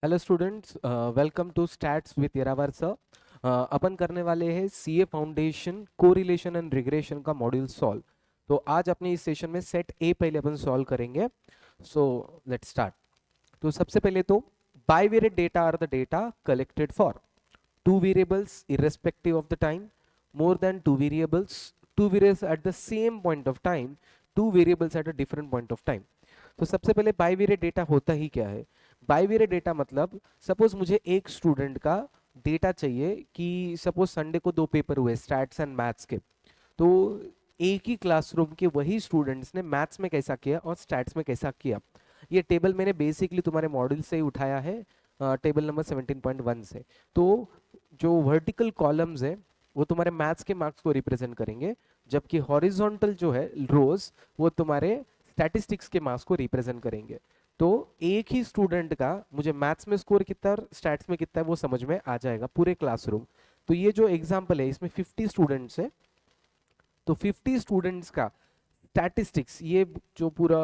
Hello students, welcome to stats with इरावर sir. अपन करने वाले हैं CA foundation correlation and regression का मॉड्यूल सॉल्व। तो आज अपने इस सेशन में सेट ए पहले अपन सॉल्व करेंगे। So let's start. तो सबसे पहले तो bivariate data are the data collected for two variables irrespective of the time, more than two variables at the same point of time, two variables at a different point of time। तो सबसे पहले bivariate data होता ही क्या है? Bivariate data मतलब suppose मुझे एक student का डेटा चाहिए कि सपोज संडे को दो पेपर हुए स्टैट्स एंड मैथ्स के। तो एक ही क्लासरूम के वही स्टूडेंट्स ने मैथ्स में कैसा किया और स्टैट्स में कैसा किया, ये टेबल मैंने बेसिकली तुम्हारे मॉड्यूल से ही उठाया है, टेबल नंबर 17.1 से। तो जो वर्टिकल कॉलम्स है वो तुम्हारे मैथ्स के मार्क्स को रिप्रेजेंट करेंगे, जबकि हॉरिजॉन्टल जो है रोज वो तुम्हारे स्टैटिस्टिक्स के मार्क्स को रिप्रेजेंट करेंगे। तो एक ही स्टूडेंट का मुझे मैथ्स में स्कोर कितना और स्टैट्स में कितना है वो समझ में आ जाएगा पूरे क्लासरूम। तो ये जो एग्जाम्पल है इसमें 50 स्टूडेंट्स है, तो 50 स्टूडेंट्स का स्टैटिस्टिक्स ये जो पूरा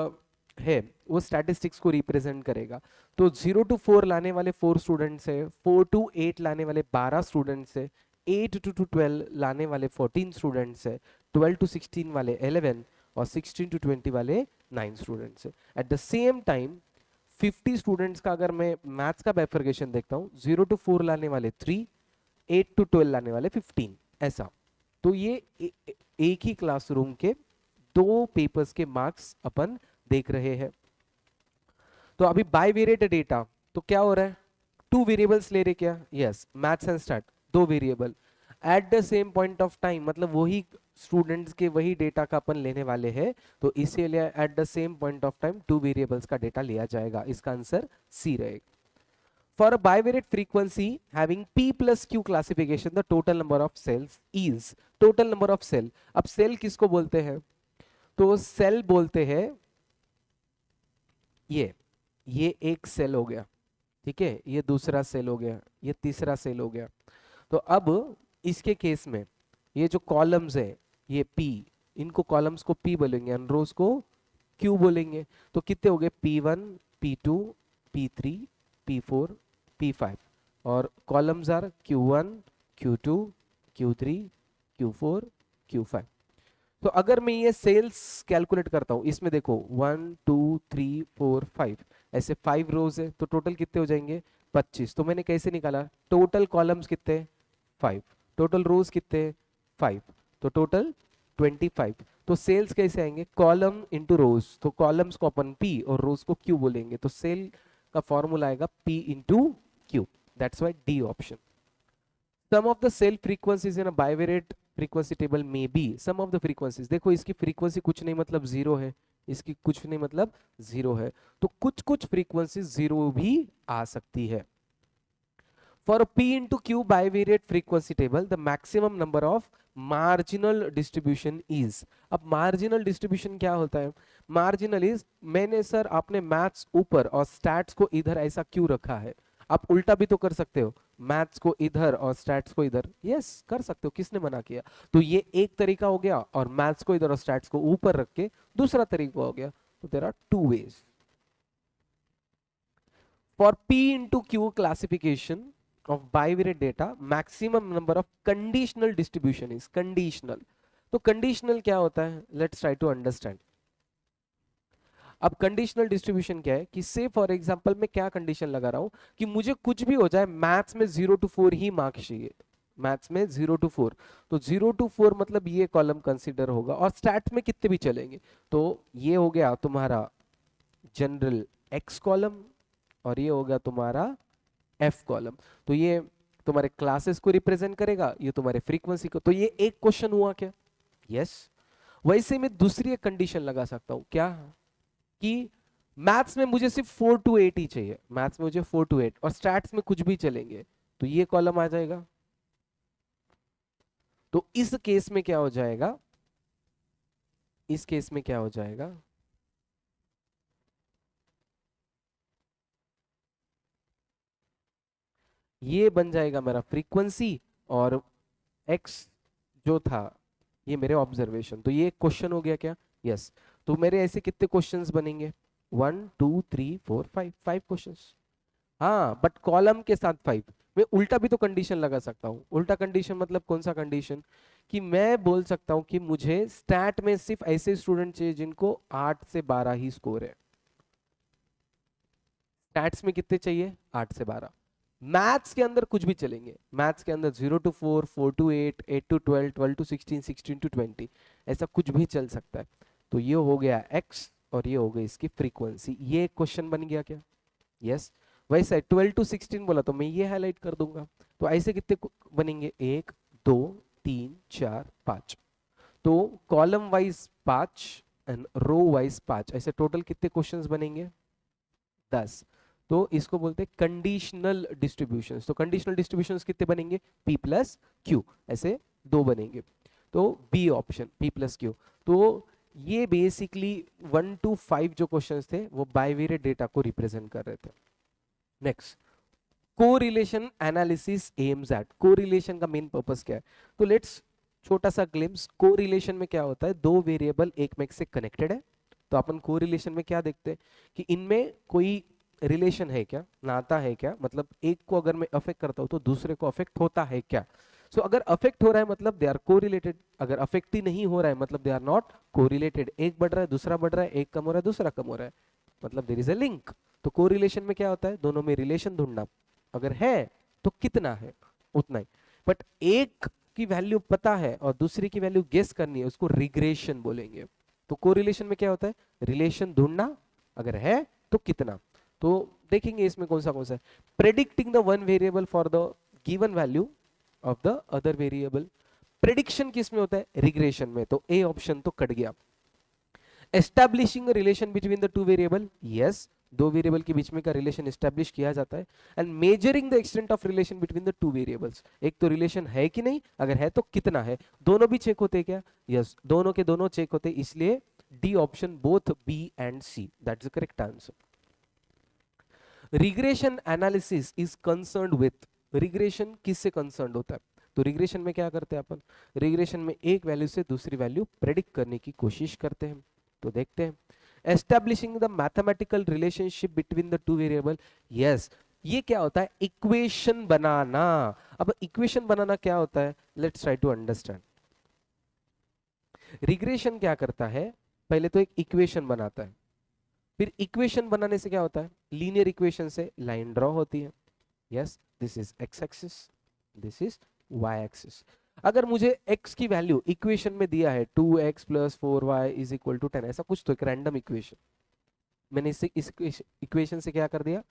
है वो स्टैटिस्टिक्स को रिप्रेजेंट करेगा। तो 0 to 4 लाने वाले 4 स्टूडेंट्स है, 4 to 8 लाने वाले 12 स्टूडेंट्स है, 8 to 12 लाने वाले 14 स्टूडेंट्स है, 12 to 16 वाले 11 और 16 to 20 वाले 9 स्टूडेंट्स है। At the same time 50 students का अगर मैं मैथ्स का बाइफरकेशन देखता हूँ, 0 to 4 लाने वाले 3, 8 to 12 लाने वाले 15, ऐसा। तो ये एक ही क्लासरूम के दो पेपर्स के मार्क्स अपन देख रहे हैं। तो अभी बाइवेरिएट डेटा तो क्या हो रहा है, टू वेरिएबल्स ले रहे क्या? यस, मैथ्स एंड स्टैट दो variable at the same point of time, मतलब वही स्टूडेंट्स के वही डेटा का अपन लेने वाले हैं। तो इसीलिए at the same point of time two variables का डेटा लिया जाएगा। इसका आंसर सी रहेगा। For a bivariate frequency having p plus q classification, the total number of cells is total number of cell। अब सेल किसको बोलते हैं? तो सेल बोलते हैं ये एक सेल हो गया, ठीक है, ये दूसरा सेल हो गया, ये तीसरा सेल हो गया। तो अब इसके केस में ये जो कॉलम्स है ये p, इनको कॉलम्स को p बोलेंगे और रोज को q बोलेंगे। तो कितने हो गए? p1 p2 p3 p4 p5 और columns are q1 q2 q3 q4 q5। तो अगर मैं ये सेल्स कैलकुलेट करता हूं, इसमें देखो 1 2 3 4 5 ऐसे 5 रोज है, तो टोटल कितने हो जाएंगे? 25। तो मैंने कैसे निकाला? टोटल कॉलम्स कितने? 5। टोटल रोज कितने? 5। तो टोटल 25। तो सेल्स कैसे आएंगे? कॉलम इंटू रोज। तो कॉलम्स को अपन p और रोज को q बोलेंगे। तो सेल का फॉर्मूला आएगा p into q। That's why D option. Sum of the cell frequencies in a bivariate frequency table में B sum of the frequencies. देखो इसकी फ्रीक्वेंसी कुछ नहीं मतलब जीरो है, इसकी कुछ नहीं मतलब जीरो है, तो कुछ कुछ फ्रीक्वेंसी जीरो भी आ सकती है। For p into q bivariate frequency table the maximum number of marginal distribution is। अब marginal distribution क्या होता है? marginal is, मैंने सर आपने मैथ्स ऊपर और स्टैट्स को इधर ऐसा क्यों रखा है? आप उल्टा भी तो कर सकते हो, मैथ्स को इधर और स्टैट्स को इधर। यस कर सकते हो, किसने मना किया? तो ये एक तरीका हो गया, और मैथ्स को इधर और स्टैट्स को ऊपर रख के दूसरा तरीका हो गया। तो there are two ways. For P into Q classification of bivariate data, maximum number of conditional distribution is conditional। तो conditional क्या होता है? Let's try to understand। अब कंडीशनल डिस्ट्रीब्यूशन क्या है कि से फॉर एग्जांपल मैं क्या कंडीशन लगा रहा हूं कि मुझे कुछ भी हो जाए मैथ्स में 0 to 4 ही मार्क्स चाहिए, मैथ्स में 0 to 4। तो 0 to 4 मतलब ये कॉलम कंसीडर होगा, और स्टैट में कितने भी चलेंगे। तो ये हो गया तुम्हारा जनरल एक्स कॉलम और ये होगा तुम्हारा एफ कॉलम। तो ये तुम्हारे क्लासेस को रिप्रेजेंट करेगा, ये तुम्हारे फ्रीक्वेंसी को। तो ये एक क्वेश्चन हुआ क्या? यस। वैसे मैं दूसरी एक कंडीशन लगा सकता हूं क्या, कि मैथ्स में मुझे सिर्फ 4 to 8 ही चाहिए, मैथ्स में मुझे 4 to 8 और स्टैट्स में कुछ भी चलेंगे, तो ये कॉलम आ जाएगा। तो इस केस में क्या हो जाएगा? इस केस में क्या हो जाएगा? ये बन जाएगा मेरा फ्रीक्वेंसी, और एक्स जो था ये मेरे ऑब्जर्वेशन। तो ये क्वेश्चन हो गया क्या? यस। तो मेरे ऐसे कितने क्वेश्चंस बनेंगे? 1 2 3 4 5 5 क्वेश्चंस। हाँ बट कॉलम के साथ 5। मैं उल्टा भी तो कंडीशन लगा सकता हूँ। उल्टा कंडीशन मतलब कौन सा कंडीशन, कि मैं बोल सकता हूँ कि मुझे स्टैट में सिर्फ ऐसे स्टूडेंट चाहिए जिनको 8 से 12 ही स्कोर है। स्टैट्स में कितने चाहिए, 8 से 12। मैथ्स के अंदर कुछ भी चलेंगे, मैथ्स के अंदर 0 to 4, 4 to 8, 8 to 12, 12 to 16, 16 to 20, ऐसा कुछ भी चल सकता है। तो ये हो गया x और ये हो गई इसकी फ्रीक्वेंसी। ये क्वेश्चन बन गया क्या, यस। वैसे 12 to 16 बोला तो मैं ये हाईलाइट कर दूंगा। तो ऐसे कितने बनेंगे, 1 2 3 4 5। तो column wise 5 and row wise 5, ऐसे टोटल कितने क्वेश्चंस बनेंगे, 10। तो इसको बोलते हैं कंडीशनल डिस्ट्रीब्यूशंस। तो कंडीशनल डिस्ट्रीब्यूशंस कितने बनेंगे, p प्लस क्यू, ऐसे दो बनेंगे। तो B option p plus Q. तो ये बेसिकली 1 to 5 जो क्वेश्चंस थे वो बाइवेरिएट डेटा को रिप्रेजेंट कर रहे थे। Next, correlation analysis aims at. Correlation का मेन पर्पस क्या है, तो लेट्स छोटा सा ग्लिम्स। कोरिलेशन में क्या होता है, दो वेरिएबल एक में से कनेक्टेड है। तो अपन कोरिलेशन में क्या देखते हैं कि इनमें कोई रिलेशन है क्या, नाता है क्या, मतलब एक को अगर मैं अफेक्ट करता हूं तो दूसरे को अफेक्ट होता है क्या। सो अगर अफेक्ट हो रहा है मतलब दे आर कोरिलेटेड, अगर अफेक्ट ही नहीं हो रहा है मतलब दे आर नॉट कोरिलेटेड। एक बढ़ रहा है दूसरा बढ़ रहा है, एक कम हो रहा है दूसरा कम हो रहा है, मतलब देयर इज अ लिंक। तो कोरिलेशन में क्या होता है, दोनों में रिलेशन ढूंढना, अगर है तो कितना है उतना ही। बट एक की वैल्यू पता है और दूसरी की वैल्यू गेस करनी है, उसको रिग्रेशन बोलेंगे। तो कोरिलेशन में क्या होता है, रिलेशन ढूंढना, अगर है तो कितना। तो देखेंगे इसमें कौन सा है, predicting the one variable for the given value of the other variable. Prediction किस में होता है, रिग्रेशन में। तो ए ऑप्शन तो कट गया। Establishing relation between the two variable, yes, दो वेरिएबल के बीच में का रिलेशन एस्टैब्लिश किया जाता है। And measuring the extent of relation between the two variables, एक तो रिलेशन है कि नहीं, अगर है तो कितना है। दोनों भी चेक होते हैं क्या, यस, दोनों के दोनों चेक होते हैं, इसलिए D option, both B and C, that's the correct answer. Regression analysis is concerned with, regression किससे कंसर्न्ड होता है, तो रिग्रेशन में क्या करते हैं अपन, रिग्रेशन में एक वैल्यू से दूसरी वैल्यू प्रेडिक्ट करने की कोशिश करते हैं। तो देखते हैं, establishing the mathematical relationship between the two variable, yes, ये क्या होता है, इक्वेशन बनाना। अब इक्वेशन बनाना क्या होता है, let's try to understand. Regression क्या करता है, पहले तो एक इक्वेशन बनाता है, फिर इक्वेशन बनाने से क्या होता है, लीनियर इक्वेशन से लाइन ड्रॉ होती है, yes, this is X axis, this is Y axis. अगर मुझे x की वैल्यू इक्वेशन में दिया है 2x plus 4y is equal to 10, ऐसा कुछ, तो एक रैंडम इक्वेशन, मैंने इस इक्वेशन से क्या कर दिया,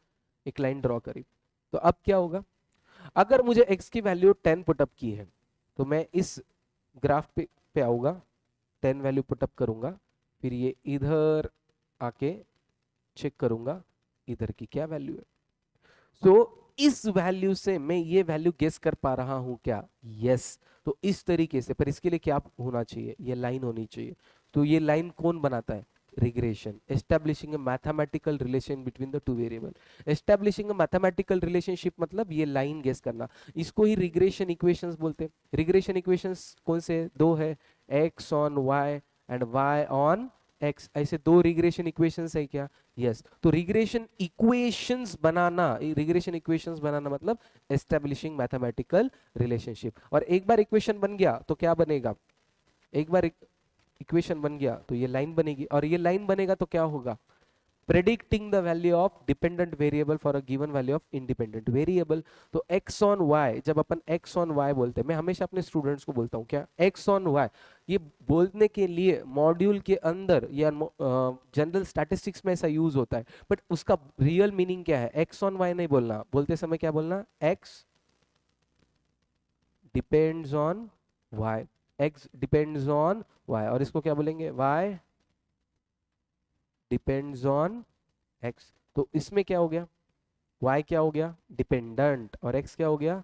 एक लाइन ड्रॉ करी। तो अब क्या होगा, अगर मुझे x की वैल्यू 10 पुटअप की है तो मैं इस ग्राफ पे आऊंगा, 10 वैल्यू पुटअप करूंगा, फिर ये इधर आके चेक करूंगा इधर की क्या वैल्यू है। सो इस वैल्यू से मैं ये वैल्यू गेस कर पा रहा हूं क्या, यस। तो इस तरीके से, पर इसके लिए क्या होना चाहिए, ये लाइन होनी चाहिए। तो ये लाइन कौन बनाता है, regression, establishing a mathematical relation between the two variable. Establishing a mathematical relationship मतलब ये लाइन गेस करना, इसको ही रिग्रेशन इक्वेशंस बोलते हैं। रिग्रेशन इक्वेशंस कौन से, दो है, X on Y and Y on X, ऐसे दो रिग्रेशन इक्वेशंस है क्या, यस। तो रिग्रेशन इक्वेशंस बनाना, रिग्रेशन इक्वेशंस बनाना मतलब एस्टैब्लिशिंग मैथमेटिकल रिलेशनशिप। और एक बार इक्वेशन बन गया तो क्या बनेगा, एक बार इक्वेशन बन गया तो ये लाइन बनेगी, और ये लाइन बनेगा तो क्या होगा, predicting the value of dependent variable for a given value of independent variable। तो x on y, जब अपन x on y बोलते हैं, मैं हमेशा अपने स्टूडेंट्स को बोलता हूँ क्या, x on y, ये बोलने के लिए मॉड्यूल के अंदर या जनरल स्टैटिस्टिक्स में ऐसा यूज होता है, बट उसका रियल मीनिंग क्या है, x on y नहीं बोलना, बोलते समय क्या बोलना, x depends on y, x depends on y, और इसको क्या बोलेंगे, y डिपेंड्स ऑन x। तो इसमें क्या हो गया, y क्या हो गया, डिपेंडेंट, और x क्या हो गया,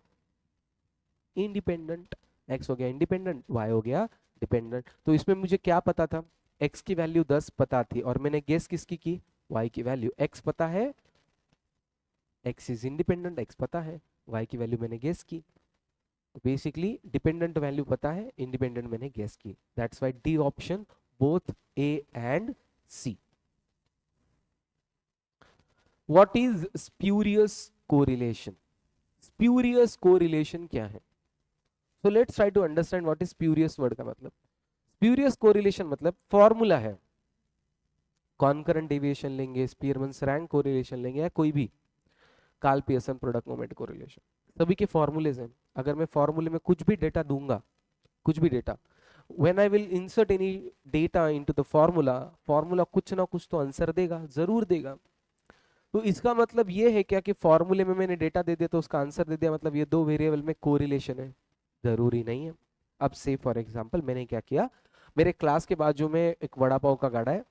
इंडिपेंडेंट। x हो गया इंडिपेंडेंट, y हो गया डिपेंडेंट। तो इसमें मुझे क्या पता था, x की वैल्यू 10 पता थी, और मैंने गेस किसकी की, y की वैल्यू, x पता है, x इज इंडिपेंडेंट, x पता है, y की वैल्यू मैंने गेस की। तो बेसिकली डिपेंडेंट वैल्यू पता है, इंडिपेंडेंट मैंने गेस की, that's why D option, both A and C. What is spurious correlation. Spurious correlation क्या है? So let's try to understand what is spurious word का मतलब। स्प्यूरियस कोरिलेशन मतलब फॉर्मूला है, कॉन्करेंट डेविएशन लेंगे, स्पीयरमैन्स रैंक कोरिलेशन लेंगे, या कोई भी Karl Pearson product moment correlation, सभी के फॉर्मूलेज हैं। अगर मैं फॉर्मूले में कुछ भी डेटा दूंगा, कुछ भी data, when I will insert any data into the formula, formula कुछ ना कुछ तो आंसर देगा, जरूर देगा। तो इसका मतलब ये है क्या कि फॉर्मूले में मैंने डेटा दे दिया तो उसका आंसर दे दिया, मतलब ये दो वेरिएबल में कोरिलेशन है? जरूरी नहीं है। अब से फॉर एग्जांपल मैंने क्या किया, मेरे क्लास के बाजू में एक वड़ा पाव का गाड़ा है,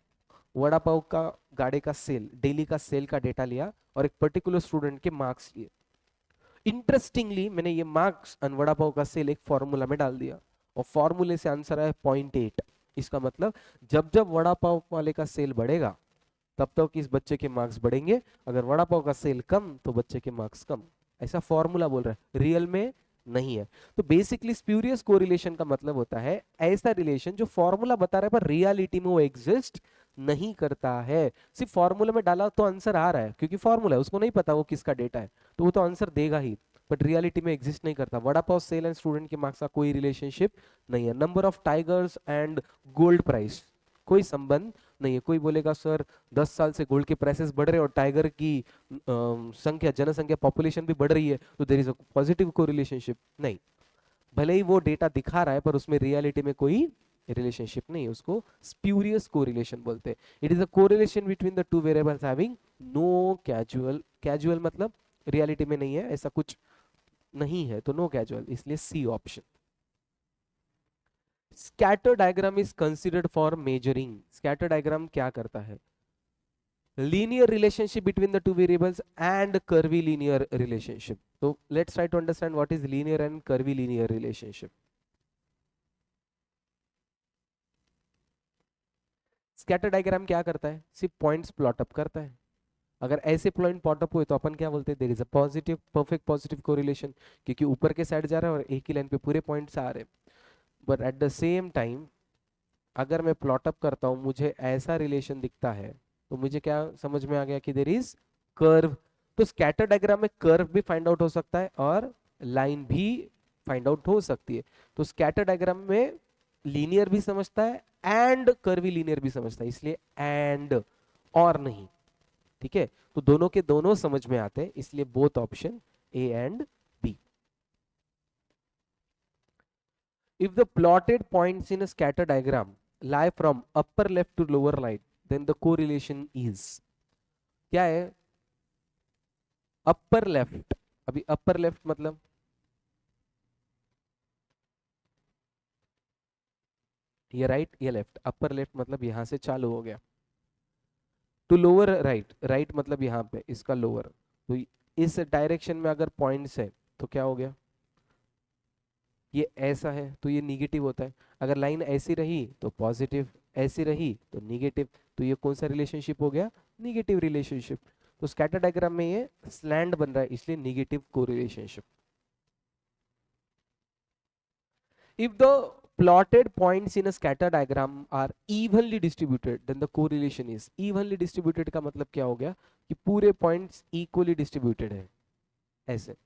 वड़ा पाव का गाड़े का सेल, डेली का सेल का डेटा लिया और एक पर्टिकुलर स्टूडेंट के मार्क्स लिए। इंटरेस्टिंगली मैंने ये मार्क्स और वड़ा पाव का सेल एक फॉर्मूला में डाल दिया और फॉर्मूले से आंसर आया 0.8। इसका मतलब जब जब वड़ा पाव वाले का सेल बढ़ेगा तब तक इस बच्चे के मार्क्स बढ़ेंगे, अगर वड़ा पाव का सेल कम तो बच्चे के मार्क्स कम। ऐसा फॉर्मूला बोल रहा है, रियल में नहीं है। तो बेसिकली स्प्यूरियस कोरिलेशन का मतलब होता है ऐसा रिलेशन जो फॉर्मूला बता रहा है पर रियलिटी में वो एग्जिस्ट नहीं करता है। सिर्फ फॉर्मूला में डाला तो आंसर आ रहा है क्योंकि फॉर्मूला है, उसको नहीं पता वो किसका डेटा है, तो वो तो आंसर देगा ही, बट रियलिटी में एग्जिस्ट नहीं करता। Vada pav cell and student के मार्क्स का कोई रिलेशनशिप नहीं है। Number of tigers and gold price, कोई संबंध नहीं है। कोई बोलेगा सर 10 साल से गोल्ड के प्राइसेस बढ़ रहे और टाइगर की संख्या, जनसंख्या, पॉपुलेशन भी बढ़ रही है, तो देयर इज अ पॉजिटिव कोरिलेशनशिप। नहीं, भले ही वो डेटा दिखा रहा है पर उसमें रियलिटी में कोई रिलेशनशिप नहीं है, उसको स्प्यूरियस कोरिलेशन बोलते हैं। It is a correlation between the two variables having no casual, casual मतलब रियलिटी में नहीं है, ऐसा कुछ नहीं है, तो नो कैजुअल, इसलिए C option. Scatter diagram is considered for measuring. Scatter diagram क्या करता है? Linear relationship between the two variables and curvilinear relationship. तो let's try to understand what is linear and curvilinear relationship. Scatter diagram क्या करता है? सिर्फ points plot up करता है। अगर ऐसे पॉइंट प्लॉट अप हुए तो अपन क्या बोलते हैं? There is a positive, perfect positive correlation, क्योंकि ऊपर के साइड जा रहा है और एक ही लाइन पे पूरे पॉइंट्स आ रहे हैं। But at the same time अगर मैं प्लॉट अप करता हूं, मुझे ऐसा रिलेशन दिखता है, तो मुझे क्या समझ में आ गया कि देयर इज कर्व। तो स्कैटर डायग्राम में कर्व भी फाइंड आउट हो सकता है और लाइन भी फाइंड आउट हो सकती है। तो स्कैटर डायग्राम में लीनियर भी समझता है एंड कर्वी लीनियर भी समझता है, इसलिए एंड और नहीं। ठीक है, तो दोनों के दोनों समझ में आते हैं, इसलिए both option A and B. If the plotted points in a scatter diagram lie from upper left to lower right, then the correlation is, क्या है? Upper left. अभी अपर लेफ्ट मतलब ये राइट ये लेफ्ट, अपर लेफ्ट मतलब यहां से चालू हो गया, टू लोअर राइट, राइट मतलब यहाँ पे इसका लोअर। तो इस डायरेक्शन में अगर पॉइंट्स है तो क्या हो गया? ये ऐसा है तो ये निगेटिव होता है, अगर लाइन ऐसी रही तो पॉजिटिव, ऐसी रही तो निगेटिव, तो ये कौन सा रिलेशनशिप हो गया? Negative relationship. तो स्कैटर डायग्राम में ये स्लैंड बन रहा है, इसलिए negative correlationship. If the plotted points in a scatter diagram are evenly distributed, then the correlation is, evenly distributed का मतलब क्या हो गया कि पूरे points equally distributed है, ऐसे।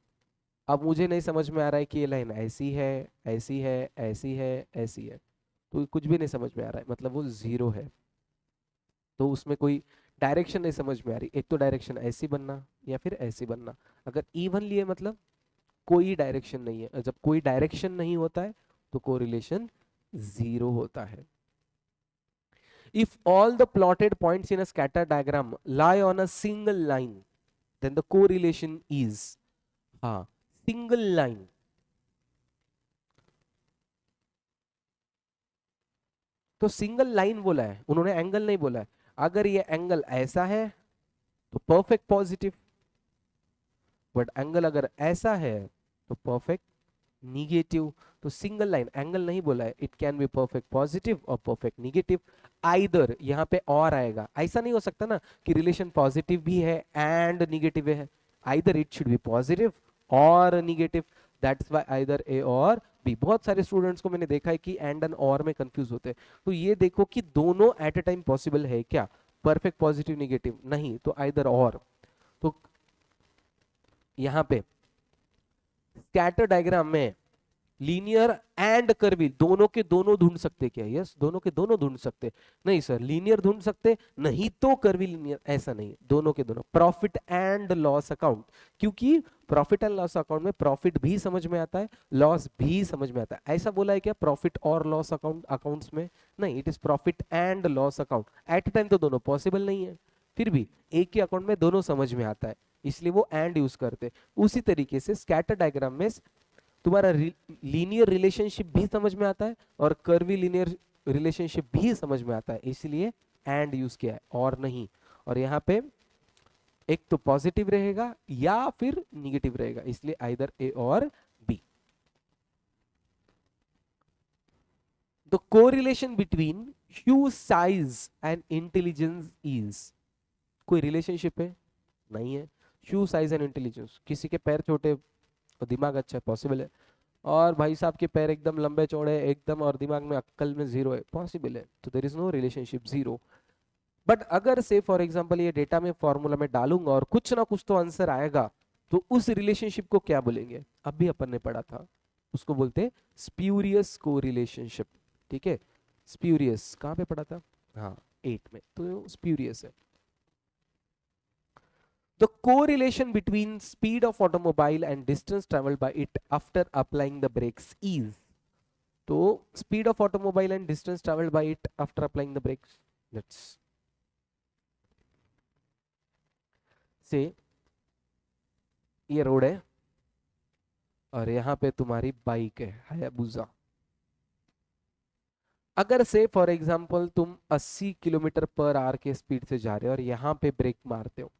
अब मुझे नहीं समझ में आ रहा है कि ये लाइन ऐसी है, ऐसी है, ऐसी है, ऐसी है, तो कुछ भी नहीं समझ में आ रहा है, मतलब वो जीरो है। तो उसमें कोई डायरेक्शन नहीं समझ में आ रही, एक तो डायरेक्शन ऐसी बनना या फिर ऐसी बनना। अगर इवनली है मतलब कोई डायरेक्शन नहीं है, जब कोई डायरेक्शन नहीं होता है तो कोरिलेशन जीरो होता है। If all the plotted points in a scatter diagram lie on a single line, then the correlation is, हाँ, सिंगल लाइन। तो सिंगल लाइन बोला है उन्होंने, एंगल नहीं बोला है। अगर ये एंगल ऐसा है तो परफेक्ट पॉजिटिव, बट एंगल अगर ऐसा है तो परफेक्ट निगेटिव। तो सिंगल लाइन, एंगल नहीं बोला है, it can be perfect positive और परफेक्ट निगेटिव। आइदर यहाँ पे और आएगा, ऐसा नहीं हो सकता ना कि रिलेशन पॉजिटिव भी है एंड निगेटिव है, either it should be positive और negative, that's why either A और बी। बहुत सारे स्टूडेंट्स को मैंने देखा है कि एंड एंड और में कंफ्यूज होते हैं, तो ये देखो कि दोनों एट ए टाइम पॉसिबल है क्या? परफेक्ट पॉजिटिव निगेटिव नहीं, तो आइदर और। तो यहाँ पे स्कैटर डायग्राम में लीनियर एंड कर्वी दोनों के दोनों ढूंढ सकते क्या? यस, दोनों के दोनों ढूंढ सकते। नहीं सर, लीनियर ढूंढ सकते, नहीं तो कर्वी लीनियर, ऐसा नहीं, दोनों के दोनों। प्रॉफिट एंड लॉस अकाउंट, क्योंकि प्रॉफिट एंड लॉस अकाउंट में प्रॉफिट भी समझ में आता है, लॉस भी समझ में आता है। ऐसा बोला है क्या प्रॉफिट और लॉस अकाउंट अकाउंट्स में? नहीं, it is profit and loss account. At time तो दोनों पॉसिबल नहीं है, फिर भी एक ही अकाउंट में दोनों समझ में आता है, इसलिए वो एंड यूज करते। उसी तरीके से स्कैटर डायग्राम में तुम्हारा लीनियर रिलेशनशिप भी समझ में आता है और कर्वी लीनियर रिलेशनशिप भी समझ में आता है, इसलिए एंड यूज किया है और नहीं। और यहाँ पे एक तो पॉजिटिव रहेगा या फिर निगेटिव रहेगा, इसलिए आइदर ए और B. The correlation between shoe size and intelligence is, कोई रिलेशनशिप है? नहीं है। शू साइज एंड इंटेलिजेंस, किसी के पैर छोटे और दिमाग अच्छा है, पॉसिबल है। और भाई साहब के पैर एकदम लंबे चौड़े एकदम और दिमाग में अक्ल में जीरो है, पॉसिबल है। तो there is no relationship, zero. But अगर से फॉर एग्जांपल ये डेटा में फॉर्मूला में डालूंगा और कुछ ना कुछ तो आंसर आएगा, तो उस रिलेशनशिप को क्या बोलेंगे? अभी अपन ने पढ़ा था, उसको बोलते हैं स्प्यूरियस कोरिलेशनशिप। ठीक है, स्प्यूरियस कहाँ पे पढ़ा था? हाँ, 8 में, तो स्प्यूरियस है। The correlation between speed of automobile and distance traveled by it after applying the brakes is, तो speed of automobile and distance traveled by it after applying the brakes, let's say ये road है और यहाँ पे तुम्हारी bike है Hayabusa. अगर से फॉर एग्जांपल तुम 80 किलोमीटर पर आवर के स्पीड से जा रहे हो और यहाँ पे ब्रेक मारते हो,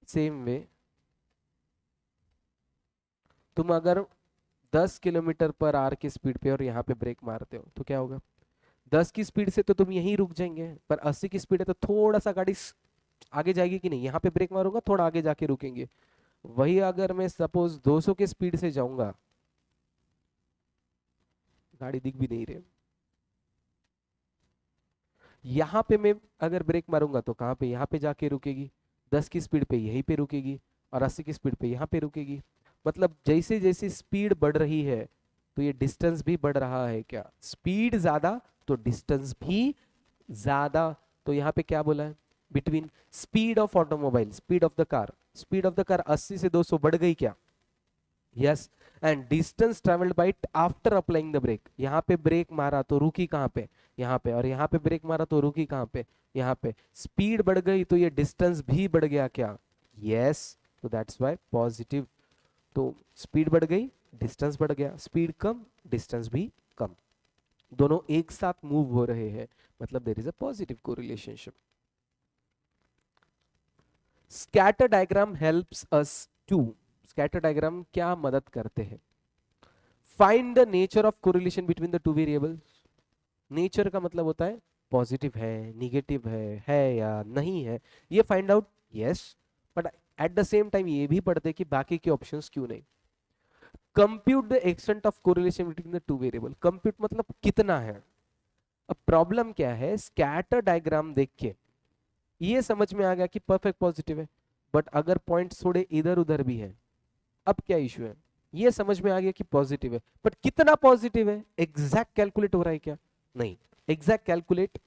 सेम वे तुम अगर 10 किलोमीटर पर आवर की स्पीड पे और यहाँ पे ब्रेक मारते हो तो क्या होगा? 10 की स्पीड से तो तुम यहीं रुक जाएंगे, पर 80 की स्पीड है तो थोड़ा सा गाड़ी आगे जाएगी कि नहीं? यहाँ पे ब्रेक मारूंगा, थोड़ा आगे जाके रुकेंगे। वही अगर मैं सपोज 200 के स्पीड से जाऊंगा, गाड़ी दिख भी नहीं रही, यहाँ पे मैं अगर ब्रेक मारूंगा तो कहाँ पे? यहाँ पे जाके रुकेगी। 10 की स्पीड पे यहीं पे रुकेगी और 80 की स्पीड पे यहाँ पे रुकेगी। मतलब जैसे जैसे स्पीड बढ़ रही है तो ये डिस्टेंस भी बढ़ रहा है क्या? स्पीड ज्यादा तो डिस्टेंस भी ज्यादा। तो यहाँ पे क्या बोला है? Between speed of automobile, speed of the car, speed of the car 80 से 200 बढ़ गई क्या? Yes. And distance travelled by it after applying the brake, यहाँ पे ब्रेक मारा तो रुकी कहाँ पे? यहाँ पे। और यहाँ पे ब्रेक मारा तो रुकी कहाँ पे? यहाँ पे। स्पीड बढ़ गई तो ये डिस्टेंस भी बढ़ गया क्या? यस। तो दैट्स व्हाई पॉजिटिव। तो स्पीड बढ़ गई, डिस्टेंस बढ़ गया, स्पीड कम, डिस्टेंस भी कम, दोनों एक साथ मूव हो रहे हैं, मतलब there is a positive correlationship. Scatter diagram helps us to, scatter diagram क्या मदद करते हैं? Find the nature of correlation between the two variables. Nature का मतलब होता है पॉजिटिव है, निगेटिव है या नहीं है, ये find out. Yes, but at the same time ये भी पढ़ते कि बाकी के ऑप्शंस क्यों नहीं। Compute the extent of correlation between the two variable, compute मतलब कितना है। अब प्रॉब्लम क्या है, स्कैटर डायग्राम देख के ये समझ में आ गया कि परफेक्ट पॉजिटिव है, बट अगर पॉइंट्स थोड़े इधर उधर भी है, अब क्या इशू है? ये समझ में आ गया कि पॉजिटिव है, बट कितना पॉजिटिव है एग्जैक्ट कैलकुलेट हो रहा है क्या? नहीं। एग्जैक्ट कैलकुलेट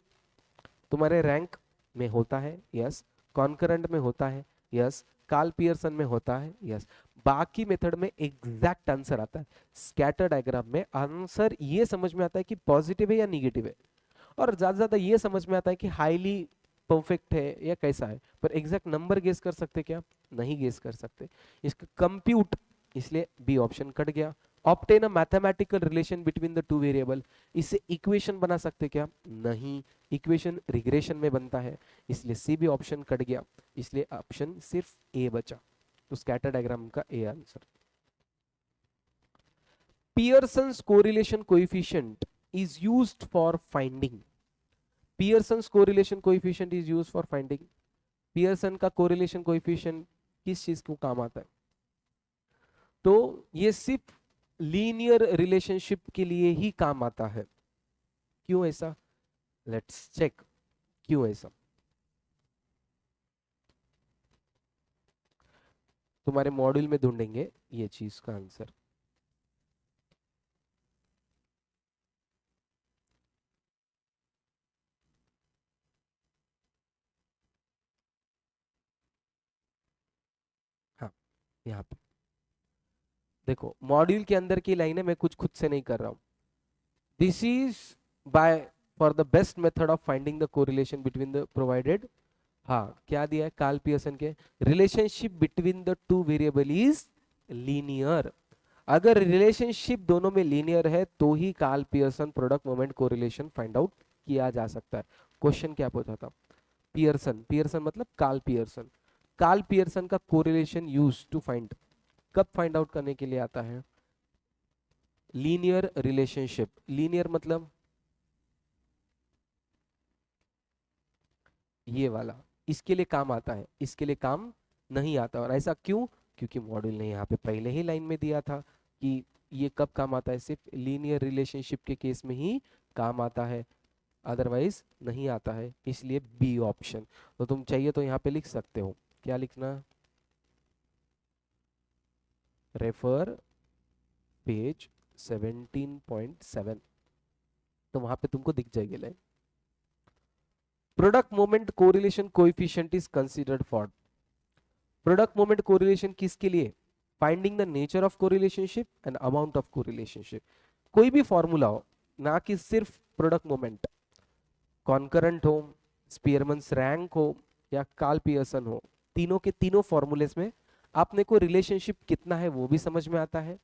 तुम्हारे रैंक में होता है, यस, कॉन्करेंट में होता है, यस, कार्ल पियर्सन में होता है, यस, बाकी मेथड में एग्जैक्ट आंसर आता है। स्कैटर डायग्राम में आंसर ये समझ में आता है कि पॉजिटिव है या निगेटिव है, और ज्यादा ज्यादा ये समझ में आता है कि हाईली परफेक्ट है या कैसा है, पर एग्जैक्ट नंबर गेस कर सकते क्या? नहीं गेस कर सकते। इसका कंप्यूट, इसलिए बी ऑप्शन कट गया। Obtain a mathematical relation between the two variable, इससे इक्वेशन बना सकते क्या? नहीं, इक्वेशन रिग्रेशन में बनता है, इसलिए सी भी ऑप्शन कट गया, इसलिए ऑप्शन सिर्फ ए बचा। तो स्कैटर डायग्राम का A answer. Pearson's correlation coefficient is used for finding, Pearson's correlation coefficient is used for finding. Pearson का कोरिलेशन कोएफिशिएंट किस चीज को काम आता है? तो ये सिर्फ लीनियर रिलेशनशिप के लिए ही काम आता है। क्यों ऐसा? लेट्स चेक क्यों ऐसा। तुम्हारे मॉड्यूल में ढूंढेंगे ये चीज का आंसर। हाँ, यहाँ पे देखो मॉड्यूल के अंदर की लाइन है, मैं कुछ खुद से नहीं कर रहा हूँ। This is by far the best method of finding the correlation between the provided. हाँ, क्या दिया है कार्ल पियर्सन के, relationship between the two variable is linear. अगर रिलेशनशिप दोनों में लीनियर है तो ही Karl Pearson product moment correlation find out किया जा सकता है। क्वेश्चन क्या पूछा था, पियर्सन, पियर्सन मतलब कार्ल पियर्सन, कार्ल पियर्सन का कोरिलेशन यूज टू फाइंड, कब फाइंड आउट करने के लिए आता है, लीनियर रिलेशनशिप। लीनियर मतलब ये वाला, इसके लिए काम आता है, इसके लिए काम नहीं आता। और ऐसा क्यों, क्योंकि मॉड्यूल ने यहाँ पे पहले ही लाइन में दिया था कि ये कब काम आता है, सिर्फ लीनियर रिलेशनशिप के केस में ही काम आता है, अदरवाइज नहीं आता है, इसलिए बी ऑप्शन। तो तुम चाहिए तो यहाँ पे लिख सकते हो, क्या लिखना, रेफर पेज 17.7, तो वहां पे तुमको दिख जाएगी line. Product moment correlation coefficient is considered for, product moment correlation किसके लिए, finding the nature of correlationship and amount of correlationship. कोई भी फॉर्मूला हो, ना कि सिर्फ प्रोडक्ट मोमेंट, कॉन्करेंट हो, स्पीयरमैन्स रैंक हो या कार्ल पियर्सन हो, तीनों के तीनों फॉर्मूलेस में आपने को रिलेशनशिप कितना है वो भी समझ में आता है,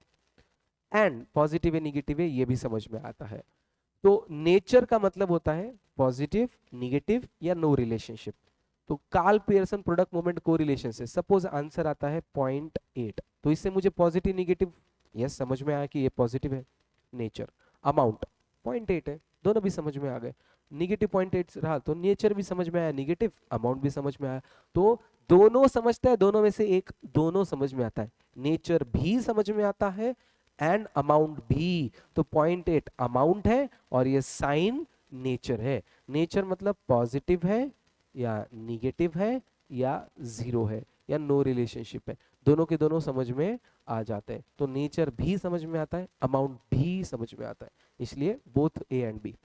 एंड पॉजिटिव है निगेटिव है ये भी समझ में आता है। तो नेचर का मतलब होता है पॉजिटिव, निगेटिव या नो रिलेशनशिप। तो Karl Pearson product moment correlation से सपोज आंसर आता है 0.8, तो इससे मुझे पॉजिटिव निगेटिव यस समझ में आया कि ये पॉजिटिव है, नेचर। अमाउंट 0.8 है, दोनों भी समझ में आ गए, निगेटिव 0.8 रहा तो नेचर भी समझ में आया, निगेटिव अमाउंट भी समझ में आया। तो दोनों समझता है, दोनों में से एक, दोनों समझ में आता है, नेचर भी समझ में आता है एंड अमाउंट भी। तो 0.8 अमाउंट है और ये साइन नेचर है। नेचर मतलब पॉजिटिव है या निगेटिव है या जीरो है या नो रिलेशनशिप है, दोनों के दोनों समझ में आ जाते हैं। तो नेचर भी समझ में आता है, अमाउंट भी समझ में आता है, इसलिए both A and B.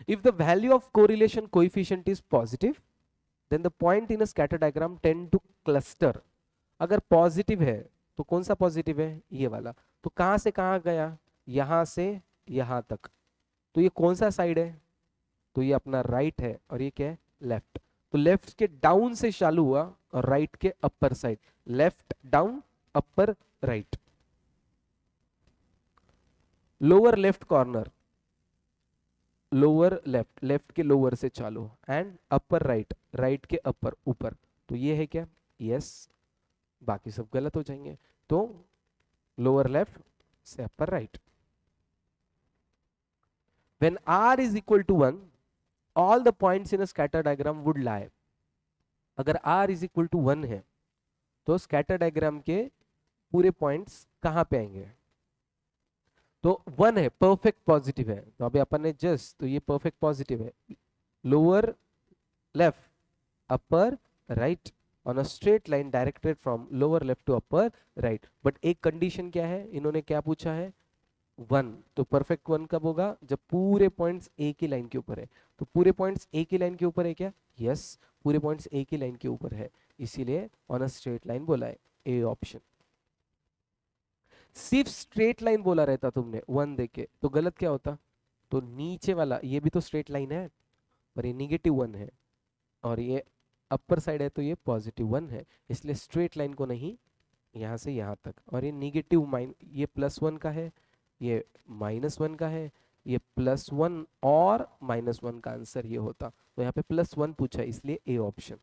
If the value of correlation coefficient is positive, then the point in a scatter diagram tend to cluster. अगर पॉजिटिव है तो कौन सा पॉजिटिव है, ये वाला, तो कहां से कहां गया, यहां से यहां तक, तो ये कौन सा साइड है, तो ये अपना राइट है और ये क्या है, लेफ्ट। तो लेफ्ट के डाउन से चालू हुआ और राइट के upper side, left down upper right, lower left corner, lower left, left के लोअर से चालू एंड अपर राइट, राइट के अपर ऊपर, तो ये है क्या, यस, बाकी सब गलत हो जाएंगे। तो लोअर लेफ्ट से upper right. When r is equal to 1, all the points in a scatter diagram would lie. अगर r is equal to 1 है तो स्कैटर डायग्राम के पूरे पॉइंट्स कहां पे आएंगे, तो 1 है, परफेक्ट पॉजिटिव है, तो अभी अपन ने जस्ट, तो ये परफेक्ट पॉजिटिव है, lower left upper right on a straight line directed from lower left to upper right. But एक कंडीशन क्या है, इन्होंने क्या पूछा है, 1, तो परफेक्ट 1 कब होगा, जब पूरे पॉइंट्स एक ही लाइन के ऊपर है। तो पूरे पॉइंट्स एक ही लाइन के ऊपर है क्या, यस, पूरे पॉइंट्स एक ही लाइन के ऊपर है, इसीलिए ऑन अ स्ट्रेट लाइन बोला है, ए ऑप्शन। सिर्फ स्ट्रेट लाइन बोला रहता तुमने 1 देके तो गलत क्या होता, तो नीचे वाला ये भी तो स्ट्रेट लाइन है पर ये -1 है और ये अपर साइड है तो ये +1 है, इसलिए स्ट्रेट लाइन को नहीं, यहाँ से यहाँ तक, और ये निगेटिव माइन, ये +1 का है, ये -1 का है, ये +1 और -1 का आंसर ये होता, तो यहाँ पे +1 पूछा इसलिए A option.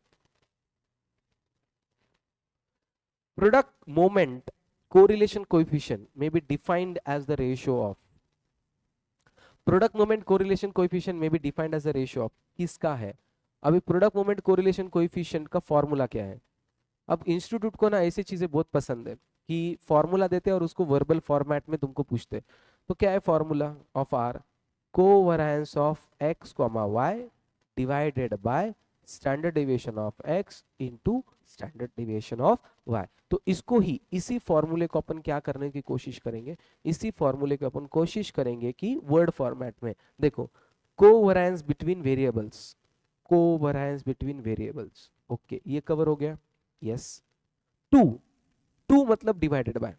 Product moment correlation coefficient may be defined as the ratio of, product moment correlation coefficient में भी defined as a ratio of, किसका है, अभी प्रोडक्ट मोमेंट कोरिलेशन कोएफिशिएंट का फॉर्मूला क्या है। अब इंस्टीट्यूट को ना ऐसी चीजें बहुत पसंद है कि फॉर्मूला देते हैं और उसको वर्बल फॉर्मेट में तुमको पूछते हैं। तो क्या है formula of R, covariance of X comma Y divided by standard deviation of x into standard deviation of y। तो इसको ही, इसी फॉर्मूले को अपन क्या करने की कोशिश करेंगे, इसी फॉर्मूले को अपन कोशिश करेंगे कि वर्ड फॉर्मेट में देखो, covariance between variables, covariance between variables, okay ये कवर हो गया। यस, टू, टू मतलब divided by